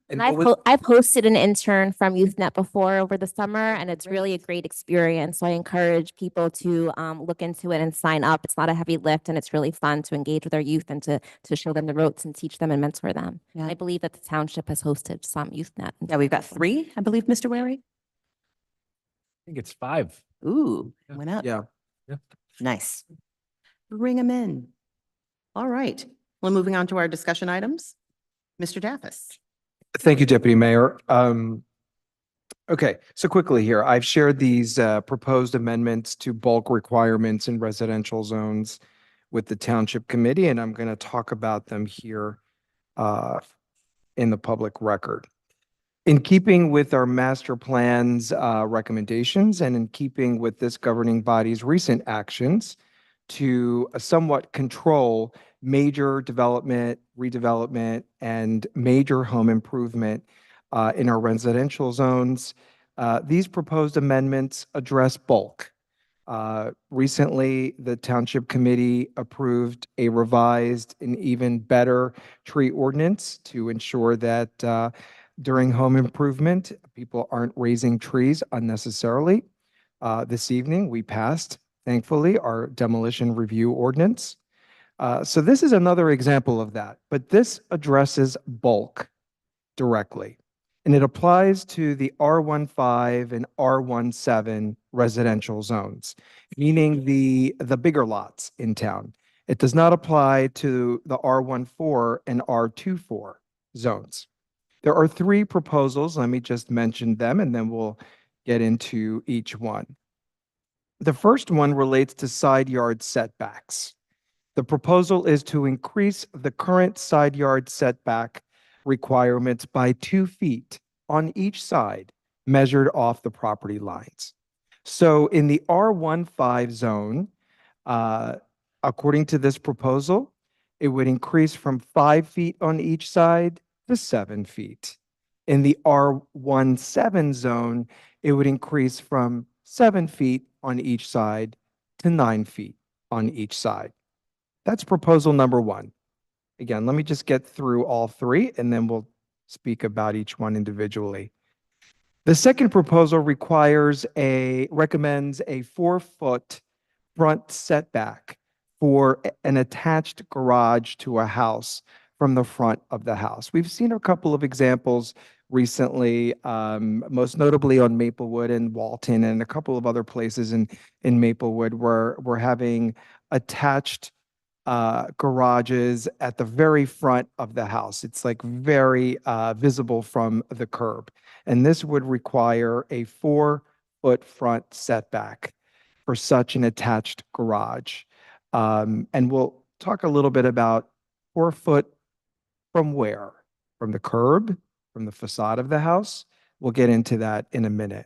And And what was- I've hosted an intern from YouthNet before over the summer, and it's really a great experience. So I encourage people to look into it and sign up. It's not a heavy lift, and it's really fun to engage with our youth and to show them the ropes and teach them and mentor them. Yeah. I believe that the township has hosted some YouthNet. Yeah, we've got 3, I believe, Mr. Wary. I think it's 5. Ooh, Yeah. went up. Yeah. Nice. Bring them in. All right. Well, moving on to our discussion items. Mr. Daffis. Thank you, Deputy Mayor. Okay, so quickly here, I've shared these proposed amendments to bulk requirements in residential zones with the Township Committee, and I'm going to talk about them here in the public record. In keeping with our master plan's recommendations and in keeping with this governing body's recent actions to somewhat control major development, redevelopment, and major home improvement in our residential zones, these proposed amendments address bulk. Recently, the Township Committee approved a revised and even better tree ordinance to ensure that during home improvement, people aren't raising trees unnecessarily. This evening, we passed, thankfully, our demolition review ordinance. So this is another example of that, but this addresses bulk directly. And it applies to the R15 and R17 residential zones, meaning the bigger lots in town. It does not apply to the R14 and R24 zones. There are 3 proposals. Let me just mention them, and then we'll get into each one. The first one relates to side yard setbacks. The proposal is to increase the current side yard setback requirements by 2 feet on each side, measured off the property lines. So in the R15 zone, according to this proposal, it would increase from 5 feet on each side to 7 feet. In the R17 zone, it would increase from 7 feet on each side to 9 feet on each side. That's proposal number 1. Again, let me just get through all 3 and then we'll speak about each one individually. The second proposal recommends a 4-foot front setback for an attached garage to a house from the front of the house. We've seen a couple of examples recently, most notably on Maplewood and Walton and a couple of other places in Maplewood where we're having attached garages at the very front of the house. It's like very visible from the curb. And this would require a 4-foot front setback for such an attached garage. And we'll talk a little bit about 4 foot from where? From the curb, from the facade of the house? We'll get into that in a minute.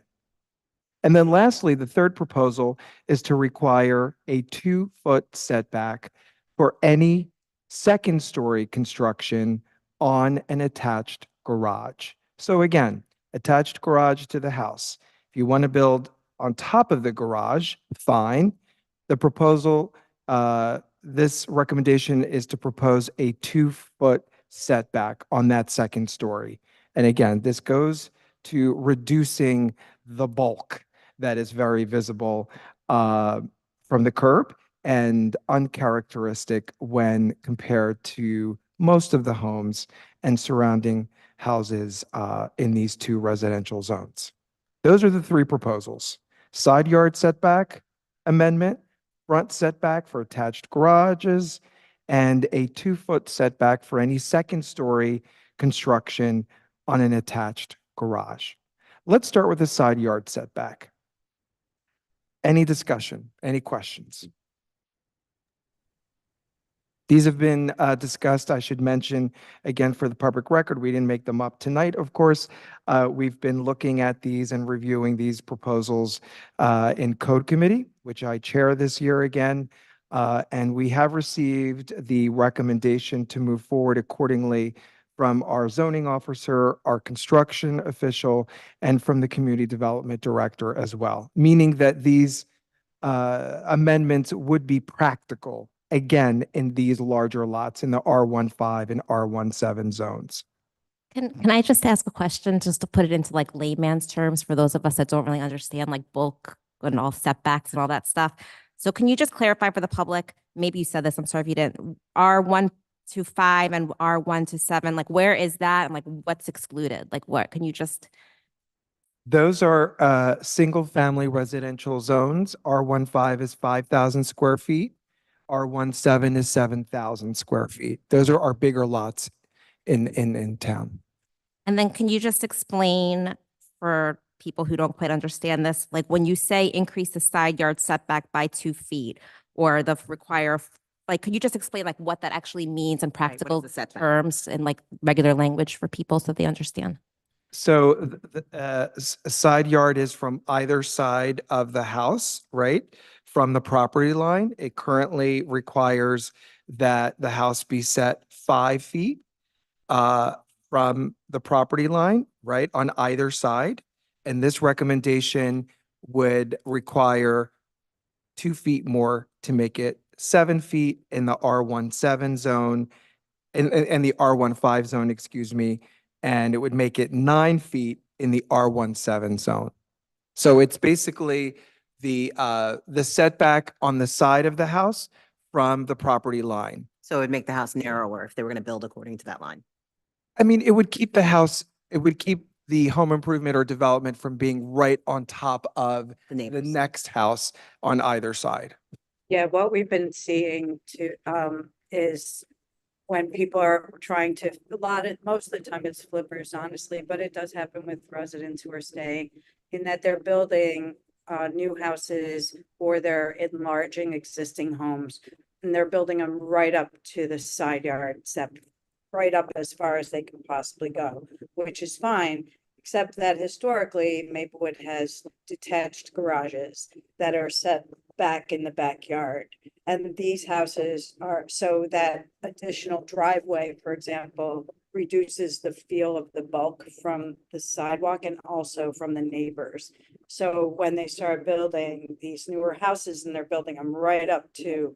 And then lastly, the third proposal is to require a 2-foot setback for any second-story construction on an attached garage. So again, attached garage to the house. If you want to build on top of the garage, fine. The proposal, this recommendation is to propose a 2-foot setback on that second story. And again, this goes to reducing the bulk that is very visible from the curb and uncharacteristic when compared to most of the homes and surrounding houses in these 2 residential zones. Those are the 3 proposals: side yard setback amendment, front setback for attached garages, and a 2-foot setback for any second-story construction on an attached garage. Let's start with the side yard setback. Any discussion, any questions? These have been discussed. I should mention, again, for the public record, we didn't make them up tonight, of course. We've been looking at these and reviewing these proposals in Code Committee, which I chair this year again. And we have received the recommendation to move forward accordingly from our zoning officer, our construction official, and from the community development director as well, meaning that these amendments would be practical, again, in these larger lots in the R15 and R17 zones. Can I just ask a question, just to put it into like layman's terms for those of us that don't really understand like bulk and all setbacks and all that stuff? So can you just clarify for the public, maybe you said this, I'm sorry if you didn't, R1 to 5 and R1 to 7, like where is that and like what's excluded? Like what, can you just? Those are single-family residential zones. R15 is 5,000 square feet. R17 is 7,000 square feet. Those are our bigger lots in town. And then can you just explain for people who don't quite understand this, like when you say increase the side yard setback by 2 feet or the require, like, could you just explain like what that actually means in practical the setback? terms in like regular language for people so they understand? So the side yard is from either side of the house, right? From the property line. It currently requires that the house be set 5 feet from the property line, right, on either side. And this recommendation would require 2 feet more to make it 7 feet in the R17 zone, and the R15 zone, excuse me, and it would make it 9 feet in the R17 zone. So it's basically the setback on the side of the house from the property line. So it would make the house narrower if they were going to build according to that line. I mean, it would keep the house, it would keep the home improvement or development from being right on top of The the neighbors. next house on either side. Yeah, what we've been seeing is when people are trying to, most of the time it's flippers, honestly, but it does happen with residents who are staying in that they're building new houses or they're enlarging existing homes and they're building them right up to the side yard, except right up as far as they can possibly go, which is fine, except that historically Maplewood has detached garages that are set back in the backyard. And these houses are, so that additional driveway, for example, reduces the feel of the bulk from the sidewalk and also from the neighbors. So when they start building these newer houses and they're building them right up to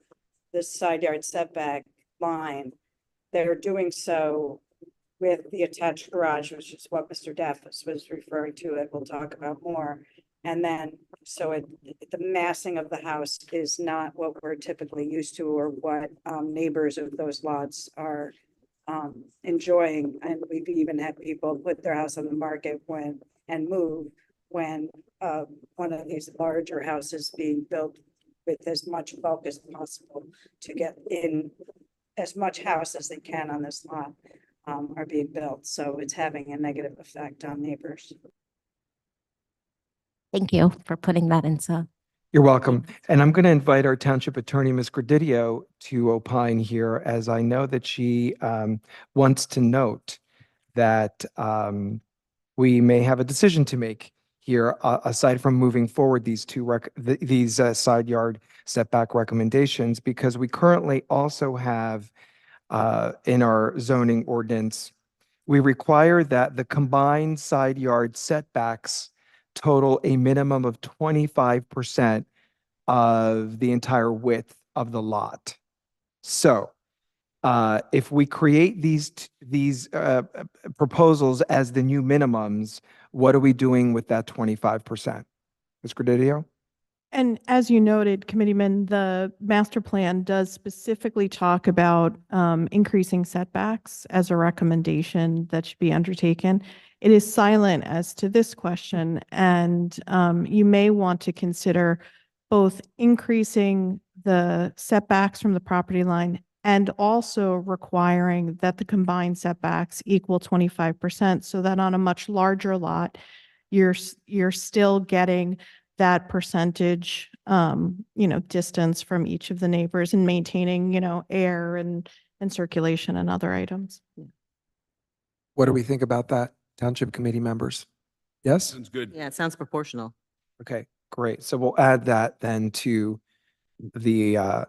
the side yard setback line, they're doing so with the attached garage, which is what Mr. Daffus was referring to, that we'll talk about more. And then, so the massing of the house is not what we're typically used to or what neighbors of those lots are enjoying. And we've even had people put their house on the market and move when one of these larger houses being built with as much bulk as possible to get in as much house as they can on this lot are being built. So it's having a negative effect on neighbors. Thank you for putting that into. You're welcome. And I'm going to invite our township attorney, Ms. Gradidio, to opine here, as I know that she wants to note that we may have a decision to make here, aside from moving forward these these side yard setback recommendations, because we currently also have in our zoning ordinance, we require that the combined side yard setbacks total a minimum of 25% of the entire width of the lot. So if we create these proposals as the new minimums, what are we doing with that 25%? Ms. Gradidio? And as you noted, Committeeman, the master plan does specifically talk about increasing setbacks as a recommendation that should be undertaken. It is silent as to this question, and you may want to consider both increasing the setbacks from the property line and also requiring that the combined setbacks equal 25%, so that on a much larger lot, you're still getting that percentage, distance from each of the neighbors and maintaining, air and circulation and other items. What do we think about that, Township Committee members? Yes? Sounds good. Yeah, it sounds proportional. Okay, great. So we'll add that then to the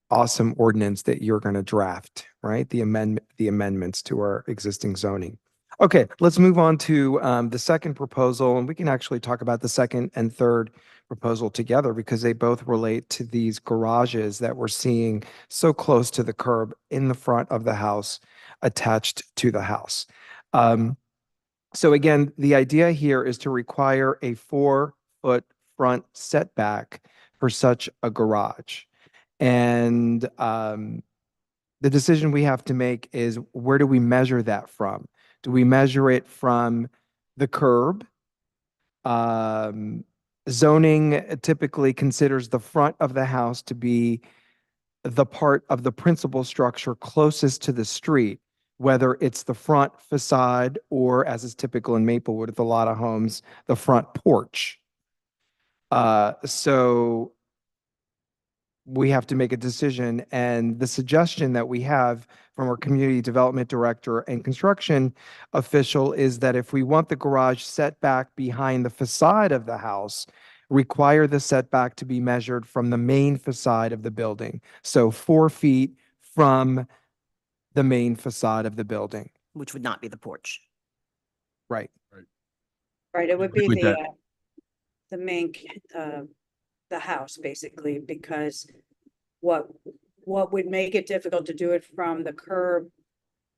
awesome ordinance that you're going to draft, right? The amendments to our existing zoning. Okay, let's move on to the second proposal, and we can actually talk about the second and third proposal together because they both relate to these garages that we're seeing so close to the curb in the front of the house, attached to the house. So again, the idea here is to require a 4-foot front setback for such a garage. And the decision we have to make is, where do we measure that from? Do we measure it from the curb? Zoning typically considers the front of the house to be the part of the principal structure closest to the street, whether it's the front facade or, as is typical in Maplewood with a lot of homes, the front porch. So we have to make a decision, and the suggestion that we have from our community development director and construction official is that if we want the garage set back behind the facade of the house, require the setback to be measured from the main facade of the building. So 4 feet from the main facade of the building. Which would not be the porch. Right. Right, it would Agree be with that. the main, the house, basically, because what would make it difficult to do it from the curb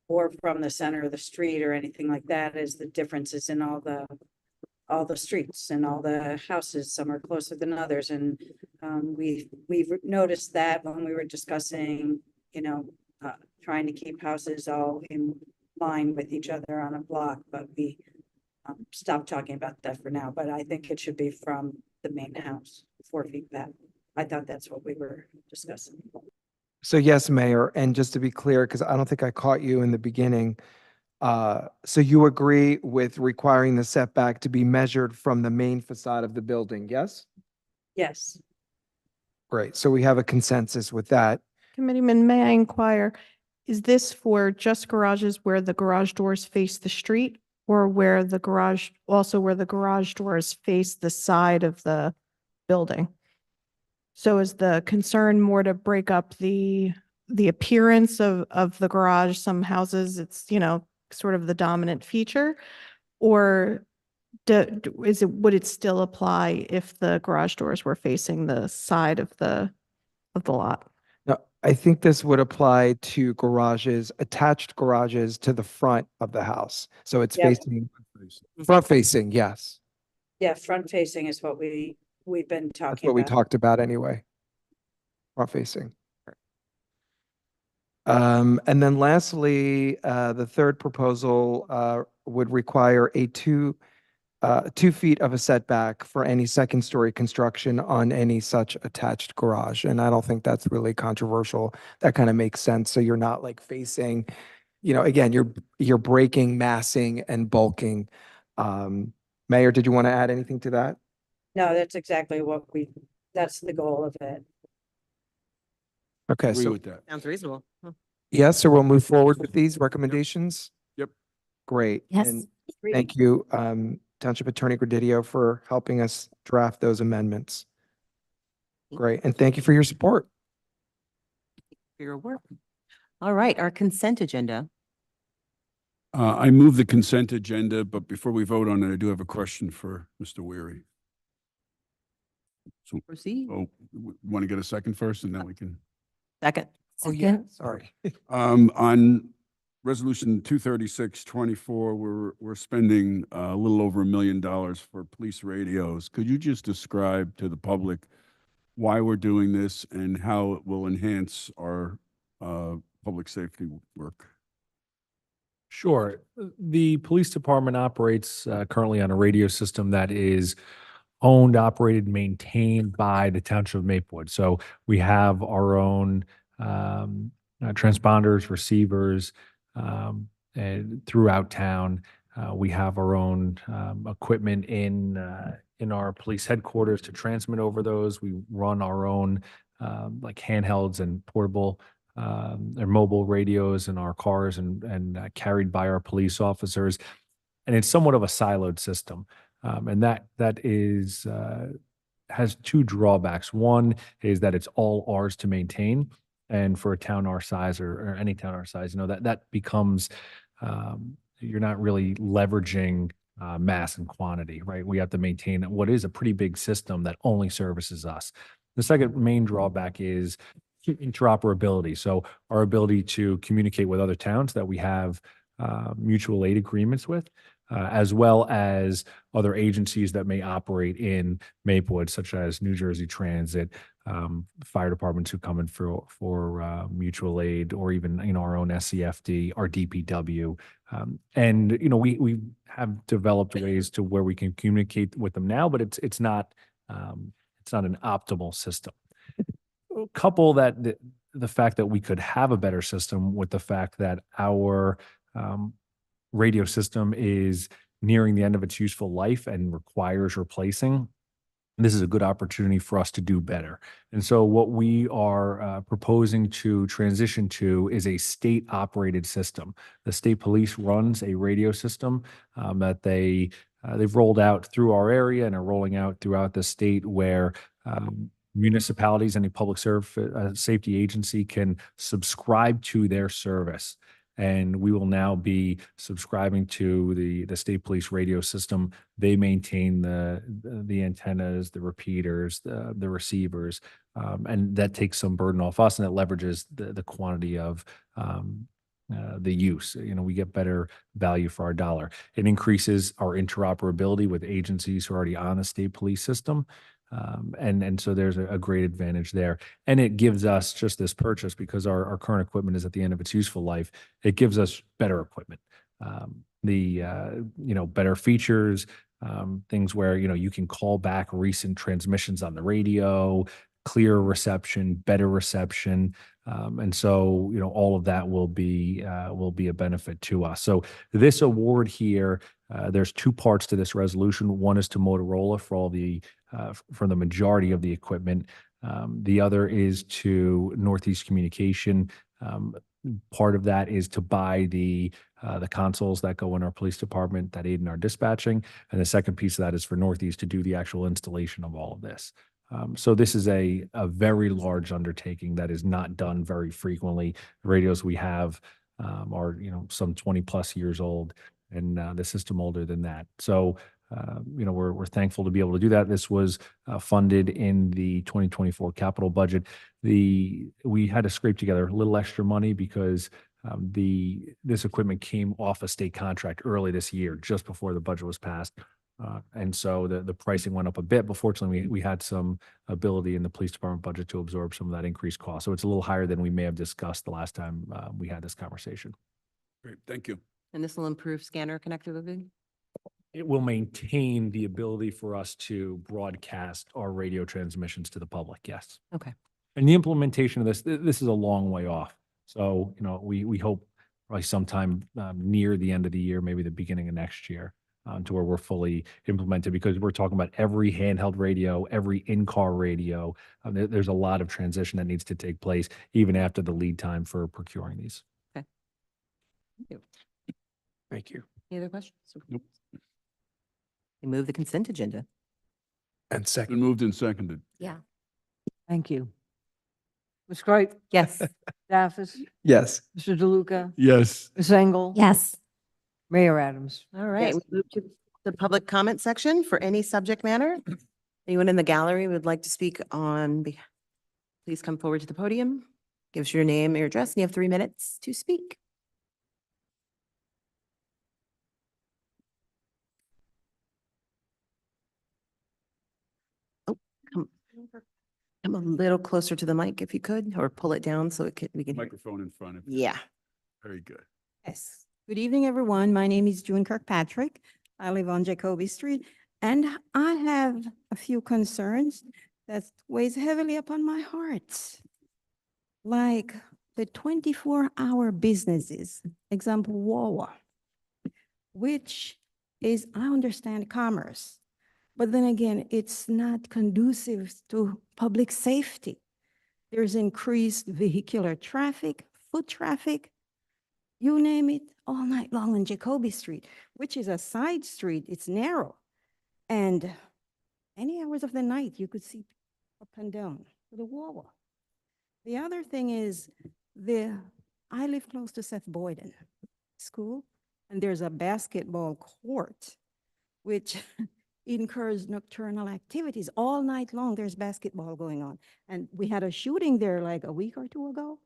or from the center of the street or anything like that is the differences in all the streets and all the houses. Some are closer than others, and we've noticed that when we were discussing, trying to keep houses all in line with each other on a block, but we stopped talking about that for now. But I think it should be from the main house, 4 feet back. I thought that's what we were discussing. So yes, Mayor, and just to be clear, because I don't think I caught you in the beginning, so you agree with requiring the setback to be measured from the main facade of the building, yes? Yes, Great, so we have a consensus with that. Committeeman, may I inquire, is this for just garages where the garage doors face the street, or where the garage doors face the side of the building? So is the concern more to break up the appearance of the garage? Some houses, it's, sort of the dominant feature, or would it still apply if the garage doors were facing the side of the lot? No, I think this would apply to garages, attached garages to the front of the house. So it's Yep. facing, front facing, yes. yeah, front facing is what we've been That's talking what we about. talked about anyway. Front facing. And then lastly, the third proposal would require a 2 feet of a setback for any second-story construction on any such attached garage. And I don't think that's really controversial. That kind of makes sense. So you're not like facing, again, you're breaking, massing, and bulking. Mayor, did you want to add anything to that? No, that's exactly that's the goal of it. Okay, Agree so with that. Sounds reasonable. yes, so we'll move forward with these recommendations. Yep. Great. Yes. And thank you, Township Attorney Gradidio, for helping us draft those amendments. Great, and thank you for your support. For your work. All right, our consent agenda. I move the consent agenda, but before we vote on it, I do have a question for Mr. Weary. So, Proceed. want to get a second first and then we can. Second. Oh, yeah, Second. sorry. On resolution 236-24, we're spending a little over $1 million for police radios. Could you just describe to the public why we're doing this and how it will enhance our public safety work? Sure. The police department operates currently on a radio system that is owned, operated, maintained by the Township of Maplewood. So we have our own transponders, receivers, and throughout town. We have our own equipment in our police headquarters to transmit over those. We run our own like handhelds and portable or mobile radios in our cars and carried by our police officers. And it's somewhat of a siloed system. And that is has two drawbacks. One is that it's all ours to maintain. And for a town our size or any town our size, that becomes, you're not really leveraging mass and quantity, right? We have to maintain what is a pretty big system that only services us. The second main drawback is interoperability. So our ability to communicate with other towns that we have mutual aid agreements with, as well as other agencies that may operate in Maplewood, such as New Jersey Transit, fire departments who come in for mutual aid, or even our own SCFD, our DPW, and we have developed ways to where we can communicate with them now, but it's not an optimal system. Couple that the fact that we could have a better system with the fact that our radio system is nearing the end of its useful life and requires replacing. This is a good opportunity for us to do better. And so what we are proposing to transition to is a state-operated system. The state police runs a radio system that they've rolled out through our area and are rolling out throughout the state, where municipalities, any public safety agency can subscribe to their service. And we will now be subscribing to the state police radio system. They maintain the antennas, the repeaters, the receivers, and that takes some burden off us, and it leverages the quantity of the use. We get better value for our dollar. It increases our interoperability with agencies who are already on the state police system. And so there's a great advantage there. And it gives us just this purchase, because our current equipment is at the end of its useful life. It gives us better equipment, better features, things where, you can call back recent transmissions on the radio, clear reception, better reception. And so, all of that will be a benefit to us. So this award here, there's two parts to this resolution. One is to Motorola for the majority of the equipment. The other is to Northeast Communication. Part of that is to buy the consoles that go in our police department that aid in our dispatching. And the second piece of that is for Northeast to do the actual installation of all of this. So this is a very large undertaking that is not done very frequently. The radios we have are, some 20 plus years old, and the system older than that. So, we're thankful to be able to do that. This was funded in the 2024 capital budget. We had to scrape together a little extra money because this equipment came off a state contract early this year, just before the budget was passed. And so the pricing went up a bit, but fortunately we had some ability in the police department budget to absorb some of that increased cost. So it's a little higher than we may have discussed the last time we had this conversation. Great, thank you. And this will improve scanner connectivity? It will maintain the ability for us to broadcast our radio transmissions to the public, yes. Okay. And the implementation of this is a long way off. So, we hope probably sometime near the end of the year, maybe the beginning of next year, to where we're fully implemented, because we're talking about every handheld radio, every in-car radio. There's a lot of transition that needs to take place even after the lead time for procuring these. Okay. Thank you. Thank you. Any other questions? Nope. We move the consent agenda. And Been second, moved and seconded. Yeah. Thank you. Ms. Wright, Yes. Daffis, yes. Mr. DeLuca, Yes. Ms. Engel. Yes. Mayor Adams. All right, Yes. we move to the public comment section for any subject matter. Anyone in the gallery would like to speak please come forward to the podium. Give us your name, your address, and you have 3 minutes to speak. Oh, come a little closer to the mic if you could, or pull it down so we can hear. Microphone in front of you. Yeah. Very good. Yes. Good evening, everyone. My name is June Kirkpatrick. I live on Jacoby Street, and I have a few concerns that weighs heavily upon my heart. Like the 24-hour businesses, example, Wawa, which is, I understand commerce, but then again, it's not conducive to public safety. There's increased vehicular traffic, foot traffic, you name it, all night long on Jacoby Street, which is a side street. It's narrow. And any hours of the night, you could see up and down to the Wawa. The other thing is, I live close to Seth Boyden School, and there's a basketball court, which incurs nocturnal activities. All night long, there's basketball going on. And we had a shooting there like a week or two ago.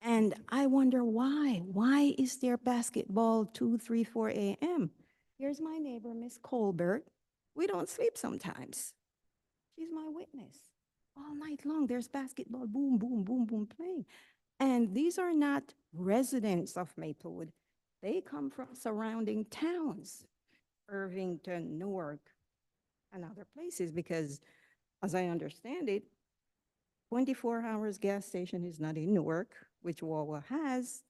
And I wonder why. Why is there basketball 2, 3, 4 a.m.? Here's my neighbor, Miss Colbert. We don't sleep sometimes. She's my witness. All night long, there's basketball, boom, boom, boom, boom, playing. And these are not residents of Maplewood. They come from surrounding towns, Irvington, Newark, and other places, because as I understand it, 24 hours gas station is not in Newark, which Wawa has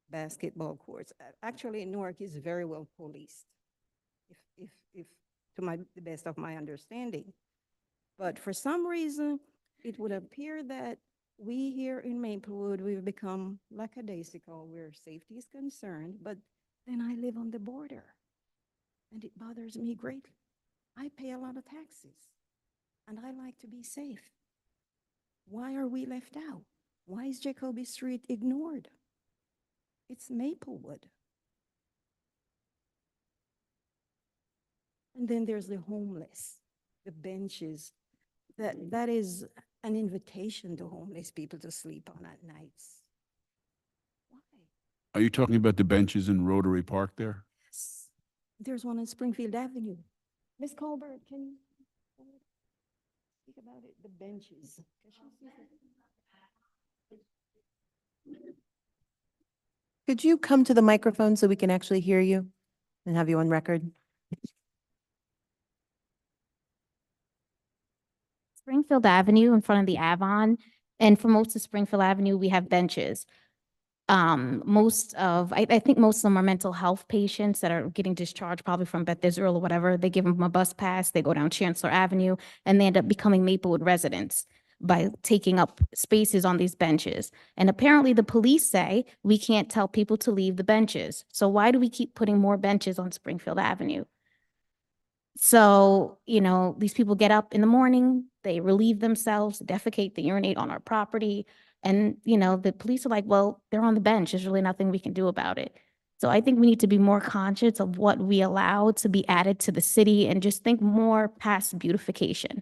basketball courts. Actually, Newark is very well policed, if to the best of my understanding. But for some reason, it would appear that we here in Maplewood, we've become lackadaisical where safety is concerned, but then I live on the border, and it bothers me greatly. I pay a lot of taxes, and I like to be safe. Why are we left out? Why is Jacoby Street ignored? It's Maplewood. And then there's the homeless, the benches. That is an invitation to homeless people to sleep on at nights. Why? Are you talking about the benches in Rotary Park there? Yes. There's one on Springfield Avenue. Miss Colbert, can you speak about it? The benches. Could you come to the microphone so we can actually hear you and have you on record? Springfield Avenue in front of the Avon, and for most of Springfield Avenue, we have benches. I think most of them are mental health patients that are getting discharged probably from Beth Israel or whatever. They give them a bus pass, they go down Chancellor Avenue, and they end up becoming Maplewood residents by taking up spaces on these benches. And apparently the police say we can't tell people to leave the benches. So why do we keep putting more benches on Springfield Avenue? So, these people get up in the morning, they relieve themselves, defecate, they urinate on our property. And, the police are like, well, they're on the bench. There's really nothing we can do about it. So I think we need to be more conscious of what we allow to be added to the city and just think more past beautification.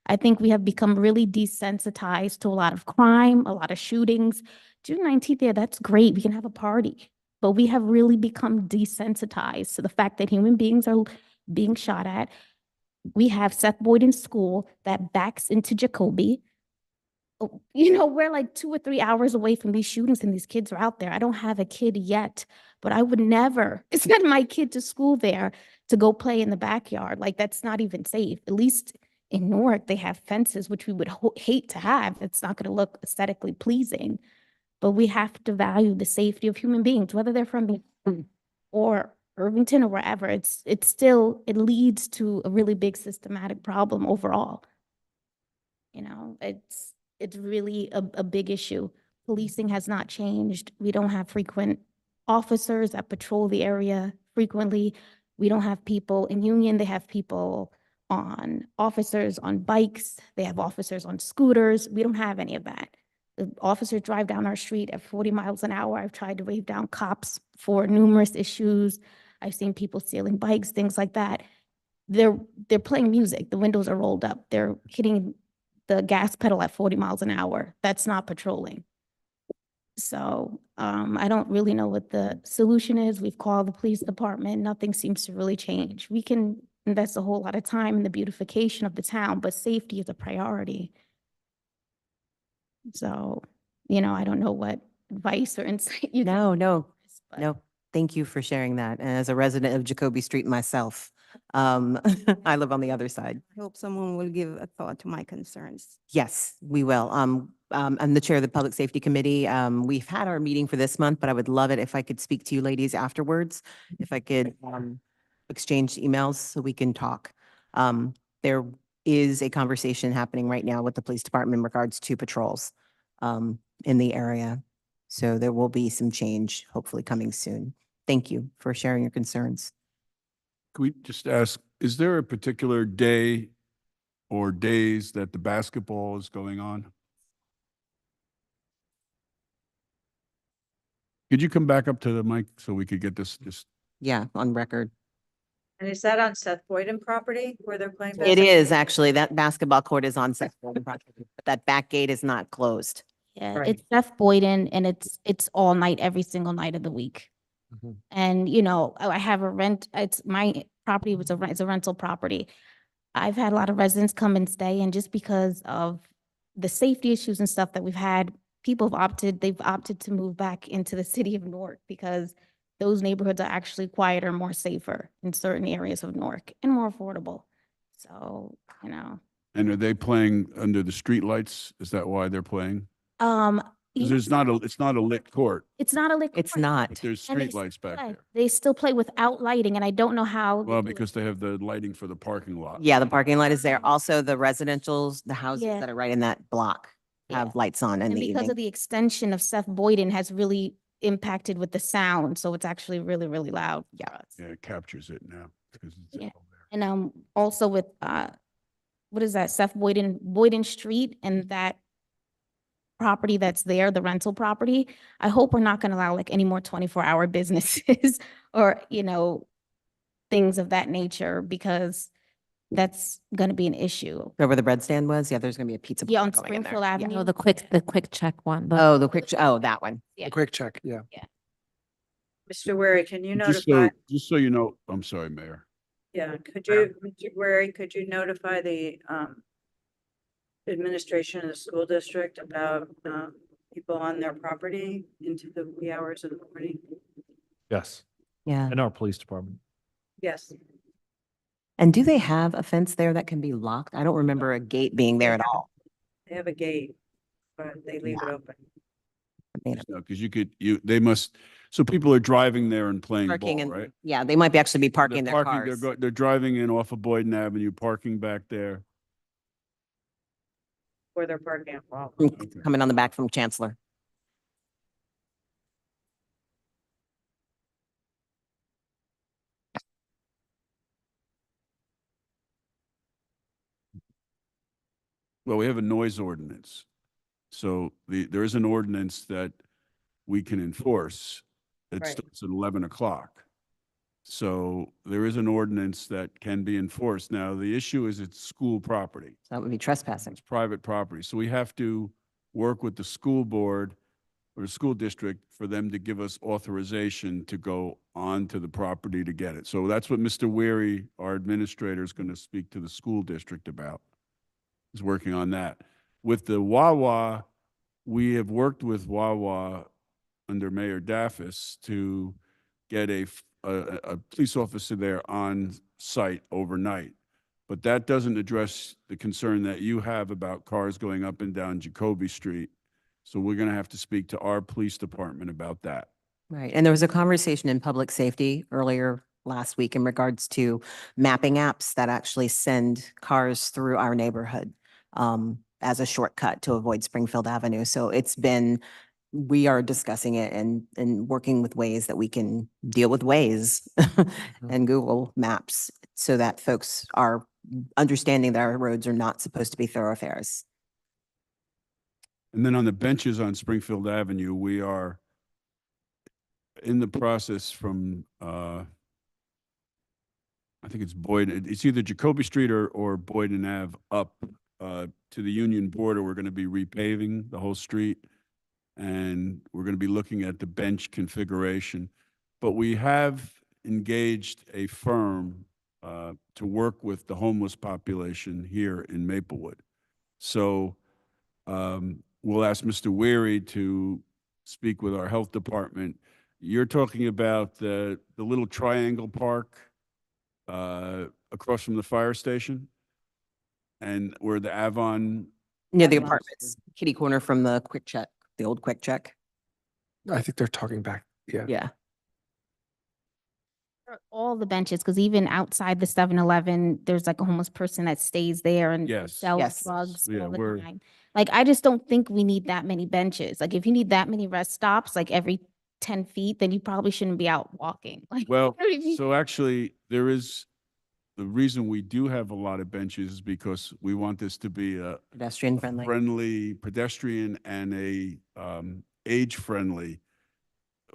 I think we have become really desensitized to a lot of crime, a lot of shootings. June 19th, yeah, that's great. We can have a party. But we have really become desensitized to the fact that human beings are being shot at. We have Seth Boyden School that backs into Jacoby. We're like 2 or 3 hours away from these shootings and these kids are out there. I don't have a kid yet, but I would never send my kid to school there to go play in the backyard. Like, that's not even safe. At least in Newark, they have fences, which we would hate to have. It's not going to look aesthetically pleasing, but we have to value the safety of human beings, whether they're from or Irvington or wherever. It leads to a really big systematic problem overall. It's really a big issue. Policing has not changed. We don't have frequent officers that patrol the area frequently. We don't have people in Union. They have officers on bikes. They have officers on scooters. We don't have any of that. The officers drive down our street at 40 miles an hour. I've tried to wave down cops for numerous issues. I've seen people stealing bikes, things like that. They're playing music. The windows are rolled up. They're hitting the gas pedal at 40 miles an hour. That's not patrolling. So I don't really know what the solution is. We've called the police department. Nothing seems to really change. We can invest a whole lot of time in the beautification of the town, but safety is a priority. So, I don't know what advice or insight you can. No. But- No, thank you for sharing that. And as a resident of Jacoby Street myself, I live on the other side. I hope someone will give a thought to my concerns. Yes, we will. I'm the chair of the Public Safety Committee. We've had our meeting for this month, but I would love it if I could speak to you ladies afterwards. If I could exchange emails so we can talk. There is a conversation happening right now with the police department in regards to patrols in the area. So there will be some change hopefully coming soon. Thank you for sharing your concerns. Can we just ask, is there a particular day or days that the basketball is going on? Could you come back up to the mic so we could get this just Yeah, on record. And is that on Seth Boyden property where they're playing? It is actually, that basketball court is on Seth Golden property, but that back gate is not closed. Yeah, Right. it's Jeff Boyden and it's all night, every single night of the week. And, you know, I have a rent, it's my property was it's a rental property. I've had a lot of residents come and stay, and just because of the safety issues and stuff that we've had, they've opted to move back into the city of Newark because those neighborhoods are actually quieter, more safer in certain areas of Newark and more affordable. So, you know. And are they playing under the streetlights? Is that why they're playing? 'Cause Yeah, it's not a lit court, it's not a liquor. It's not. but there's And they streetlights back play. there. They still play without lighting, and I don't know how. they Well, do it. because they have the lighting for the parking lot. Yeah, the parking lot is there. Also, the residentials, the houses Yeah. that are right in that block Yeah. have lights on in And the because of evening. the extension of Seth Boyden has really impacted with the sound, so it's actually really, really loud. Yeah. for us. Yeah, it captures it now because it's Yeah. all there. And also with what is that, Seth Boyden Street and that property that's there, the rental property. I hope we're not gonna allow like any more 24-hour businesses or, you know, things of that nature, because that's gonna be an issue. Where the bread stand was, yeah, there's gonna be a pizza. Yeah, on place going in there. Springfield Yeah. Avenue. No, the quick check one. Oh, oh, that one. Yeah. Quick check, yeah. Mr. Wary, can you Just notify, just so you know, I'm sorry, Mayor. yeah, could you, Mr. Wary, could you notify the administration of the school district about people on their property into the wee hours of the morning? Yes, Yeah. and our police department. Yes. And do they have a fence there that can be locked? I don't remember a gate being there at all. They have a gate, but they leave it open. Because they must, so people are driving there and playing Parking ball, and, right? yeah, they might be actually be They're parking their parking- cars. They're driving in off of Boyden Avenue, parking back there. Where they're parking. Well, Coming on the back from Chancellor. Well, we have a noise ordinance. So there is an ordinance that we can enforce. It Right. starts at 11 o'clock. So there is an ordinance that can be enforced. Now, the issue is it's school property. So that would be trespassing. It's private property. So we have to work with the school board or the school district for them to give us authorization to go onto the property to get it. So that's what Mr. Weary, our administrator, is going to speak to the school district about. Is working on that. With the Wawa, we have worked with Wawa under Mayor Daffis to get a police officer there on site overnight. But that doesn't address the concern that you have about cars going up and down Jacoby Street. So we're going to have to speak to our police department about that. Right. And there was a conversation in public safety earlier last week in regards to mapping apps that actually send cars through our neighborhood as a shortcut to avoid Springfield Avenue. So we are discussing it and working with ways that we can deal with Waze and Google Maps so that folks are understanding that our roads are not supposed to be thoroughfares. And then on the benches on Springfield Avenue, we are in the process from, I think it's Boyden, it's either Jacoby Street or Boyden Ave up to the Union border. We're going to be repaving the whole street, and we're going to be looking at the bench configuration. But we have engaged a firm to work with the homeless population here in Maplewood. So we'll ask Mr. Weary to speak with our health department. You're talking about the little triangle park across from the fire station and where the Avon Near the That's not- apartments, kitty corner from the Quick Check, the old Quick Check. I think they're talking back. Yeah. Yeah. All the benches, because even outside the 7-Eleven, there's like a homeless person that stays there and Yes. sells Yes. drugs Yeah, all the we're- time. Like, I just don't think we need that many benches. Like, if you need that many rest stops, like every 10 feet, then you probably shouldn't be out walking. Like, Well, you know what I mean? so actually, the reason we do have a lot of benches is because we want this to be a Pedestrian friendly. friendly, pedestrian and a age-friendly.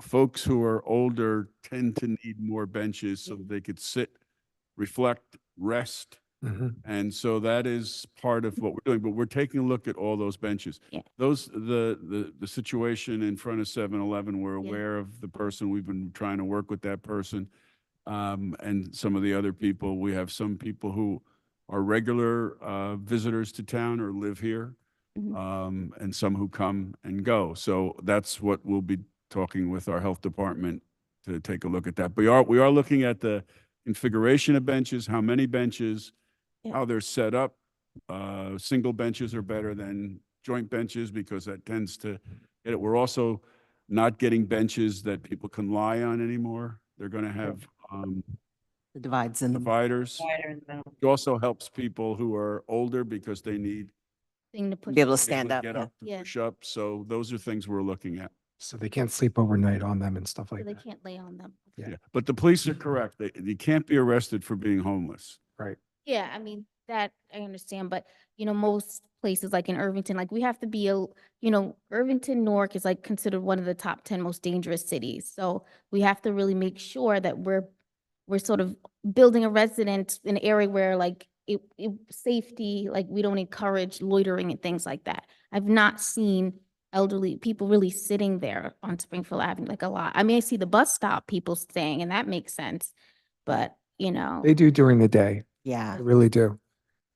Folks who are older tend to need more benches so that they could sit, reflect, rest. Mhm. And so that is part of what we're doing, but we're taking a look at all those benches. Yeah. The situation in front of 7-Eleven, we're Yeah. aware of the person. We've been trying to work with that person. And some of the other people, we have some people who are regular visitors to town or live here. Mhm. And some who come and go. So that's what we'll be talking with our health department to take a look at that. But we are looking at the configuration of benches, how many benches, Yeah. how they're set up. Single benches are better than joint benches because that tends to get it. We're also not getting benches that people can lie on anymore. They're going to have The divides in them. dividers. Wider in the middle. It also helps people who are older because they need Thing to put. Be able to to stand up. get Yeah. up, to Yeah. push up. So those are things we're looking at. So they can't sleep overnight on them and stuff So like they that. can't lay on them. Yeah. Yeah, but the police are correct. You can't be arrested for being homeless. Right. Yeah, I mean, that I understand, but most places like in Irvington, like we have to be Irvington, Newark is like considered one of the top 10 most dangerous cities. So we have to really make sure that we're sort of building a resident in an area where like safety, like we don't encourage loitering and things like that. I've not seen elderly people really sitting there on Springfield Avenue like a lot. I mean, I see the bus stop people staying and that makes sense, but They do during the day. Yeah. They really do.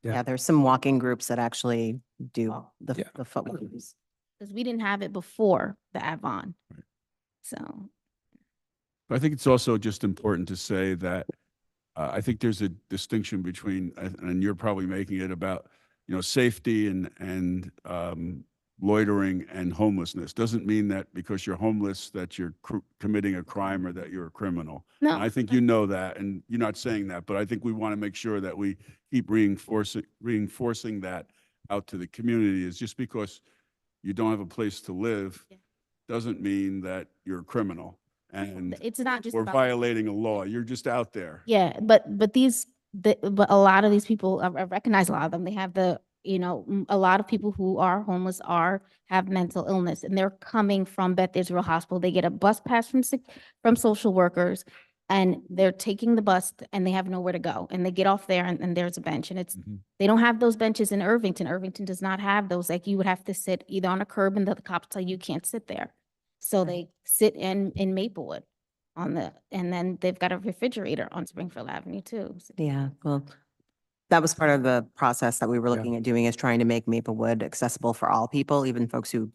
Yeah. Yeah. There's some walking groups that actually do Oh. the, Yeah. the foot walks. because we didn't have it before the Avon. So, But I think it's also just important to say that I think there's a distinction between, and you're probably making it about, safety and loitering and homelessness. Doesn't mean that because you're homeless that you're committing a crime or that you're a criminal. no. And I think you know that, and you're not saying that, but I think we want to make sure that we keep reinforcing that out to the community. Is just because you don't have a place to live Yeah. doesn't mean that you're a criminal and It's not just or about. violating a law. You're just out there. Yeah, but a lot of these people, I recognize a lot of them, they have a lot of people who are homeless have mental illness and they're coming from Beth Israel Hospital. They get a bus pass from social workers and they're taking the bus and they have nowhere to go. And they get off there and there's a bench and they don't have those benches in Irvington. Irvington does not have those. Like you would have to sit either on a curb and the cops tell you can't sit there. So they sit in Maplewood and then they've got a refrigerator on Springfield Avenue too. So- Yeah. Well, that was part of the process that we were Yeah. looking at doing, is trying to make Maplewood accessible for all people, even folks who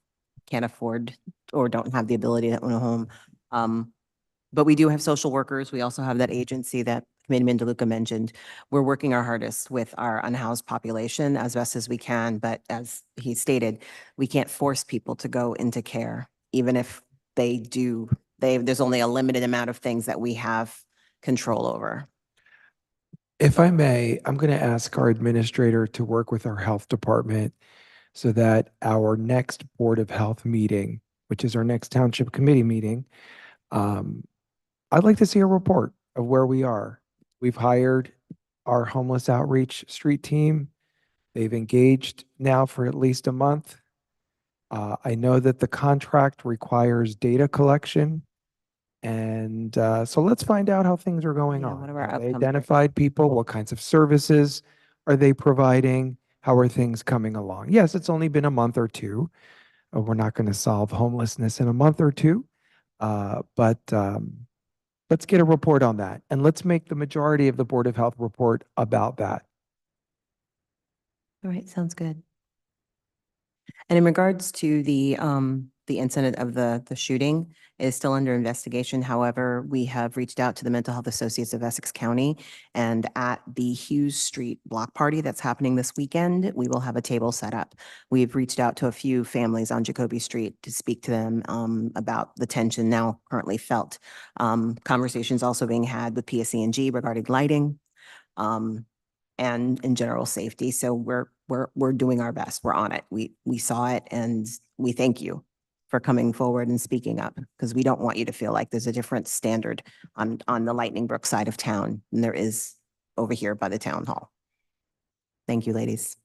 can't afford or don't have the ability to own a home. But we do have social workers. We also have that agency that Committeeman DeLuca mentioned. We're working our hardest with our unhoused population as best as we can. But as he stated, we can't force people to go into care, even if they do. There's only a limited amount of things that we have control over. If I may, I'm going to ask our administrator to work with our health department so that our next Board of Health meeting, which is our next Township Committee meeting, I'd like to see a report of where we are. We've hired our homeless outreach street team. They've engaged now for at least a month. I know that the contract requires data collection. And so let's find out how things are going Yeah, on. what are our Have they outcomes? identified people? What kinds of services are they providing? How are things coming along? Yes, it's only been a month or two. We're not going to solve homelessness in a month or two. But let's get a report on that. And let's make the majority of the Board of Health report about that. All right, sounds good. And in regards to the the incident of the shooting is still under investigation. However, we have reached out to the Mental Health Associates of Essex County, and at the Hughes Street block party that's happening this weekend, we will have a table set up. We've reached out to a few families on Jacoby Street to speak to them about the tension now currently felt. Conversations also being had with PSE&G regarding lighting. And in general safety. So we're doing our best. We're on it. We saw it, and we thank you for coming forward and speaking up, because we don't want you to feel like there's a different standard on the Lightning Brook side of town than there is over here by the town hall. Thank you, ladies.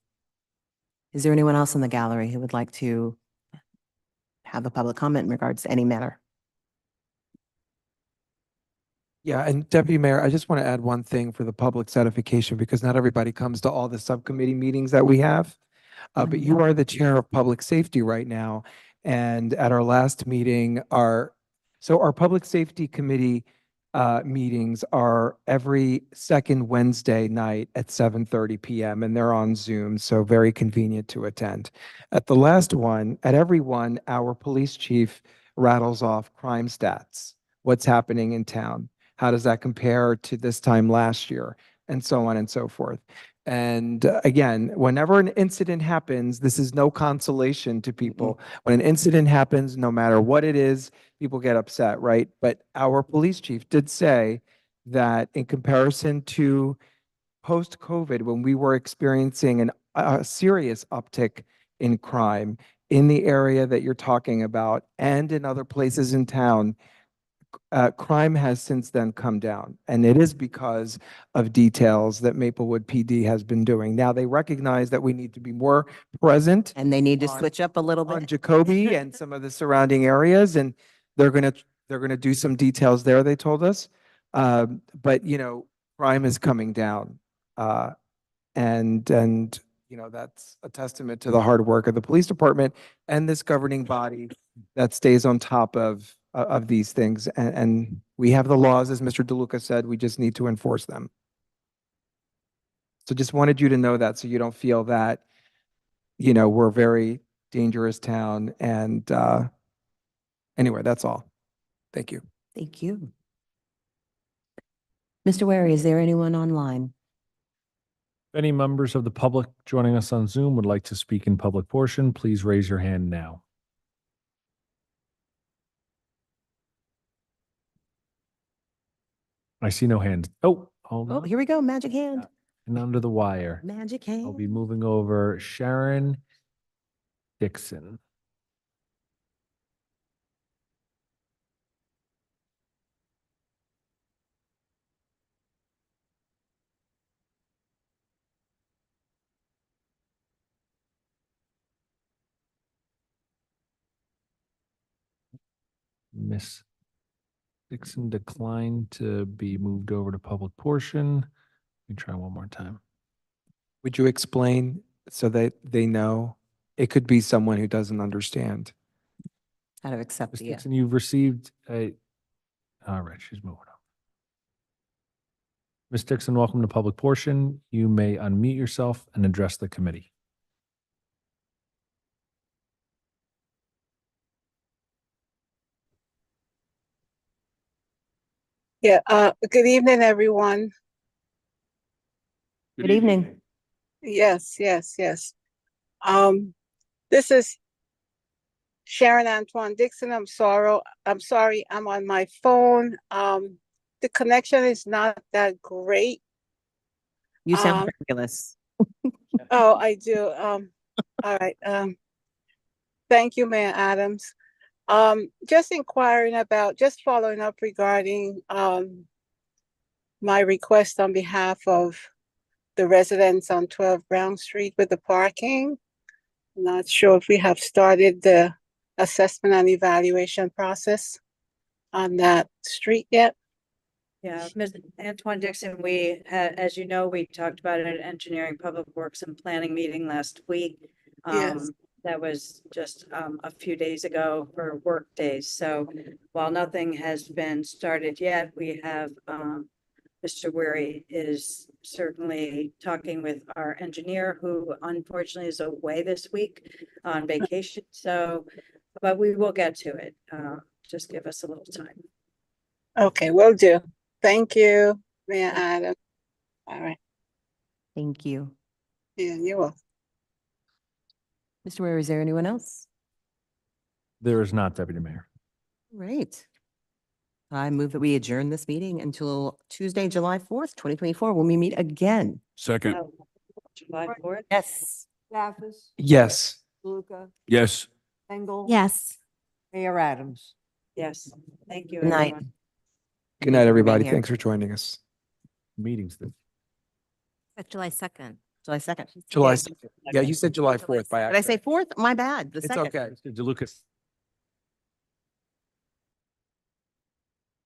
Is there anyone else in the gallery who would like to have a public comment in regards to any matter? Yeah, and Deputy Mayor, I just want to add one thing for the public's edification, because not everybody comes to all the subcommittee meetings that we have. But you are the chair of public safety right now. And at our last meeting, our public safety committee meetings are every second Wednesday night at 7:30 p.m. and they're on Zoom, so very convenient to attend. At the last one, at every one, our police chief rattles off crime stats, what's happening in town. How does that compare to this time last year? And so on and so forth. And again, whenever an incident happens, this is no consolation to people. When an incident happens, no matter what it is, people get upset, right? But our police chief did say that in comparison to post-COVID, when we were experiencing a serious uptick in crime in the area that you're talking about and in other places in town, crime has since then come down, and it is because of details that Maplewood PD has been doing. Now, they recognize that we need to be more present And they need to on- switch up a little on bit. Jacoby and some of the surrounding areas, and they're gonna do some details there, they told us. But, crime is coming down. And that's a testament to the hard work of the police department and this governing body that stays on top of these things. And we have the laws, as Mr. DeLuca said, we just need to enforce them. So just wanted you to know that, so you don't feel that, we're a very dangerous town. And anyway, that's all. Thank you. Thank you. Mr. Wary, is there anyone online? If any members of the public joining us on Zoom would like to speak in public portion, please raise your hand now. I see no hands. Oh, hold Oh, on. here we go. Magic hand. And under the wire, Magic I'll be hand. moving over Sharon Dixon. Miss Dixon declined to be moved over to public portion. Let me try one more time. Would you explain so that they know? It could be someone who doesn't understand. How to accept Miss the, Dixon, you've received a, all right, she's moving on. Ms. Dixon, welcome to public portion. You may unmute yourself and address the committee. Yeah, good evening, everyone. Good evening. Yes. This is Sharon Antoine Dixon. I'm sorry, I'm on my phone. The connection is not that great. You sound fabulous. Oh, I do. All right. Thank you, Mayor Adams. Just following up regarding my request on behalf of the residents on 12 Brown Street with the parking. I'm not sure if we have started the assessment and evaluation process on that street yet. Yeah, Ms. Antoine Dixon, we, as you know, we talked about it at Engineering, Public Works and Planning meeting last week. Yes. That was just a few days ago for work days. So while nothing has been started yet, we have Mr. Weary is certainly talking with our engineer, who unfortunately is away this week on vacation. So but we will get to it. Just give us a little time. Okay, will do. Thank you, Mayor Adams. All right, Thank you. yeah, you're welcome. Mr. Ware, is there anyone else? There is not, Deputy Mayor. Right. I move that we adjourn this meeting until Tuesday, July 4th, 2024, when we meet again. Second, Oh, July 4th? Yes. Staffis, Yes. Luca, yes. Engel. Yes. Mayor Adams. Yes, thank you, Good night. everyone. Good night, for being everybody. here. Thanks for joining us. Meetings. That's July 2nd. July 2nd. July, Yeah. yeah, you said July 4th by Did I say accident. 4th? My bad. The It's 2nd. okay. Mr. DeLucas.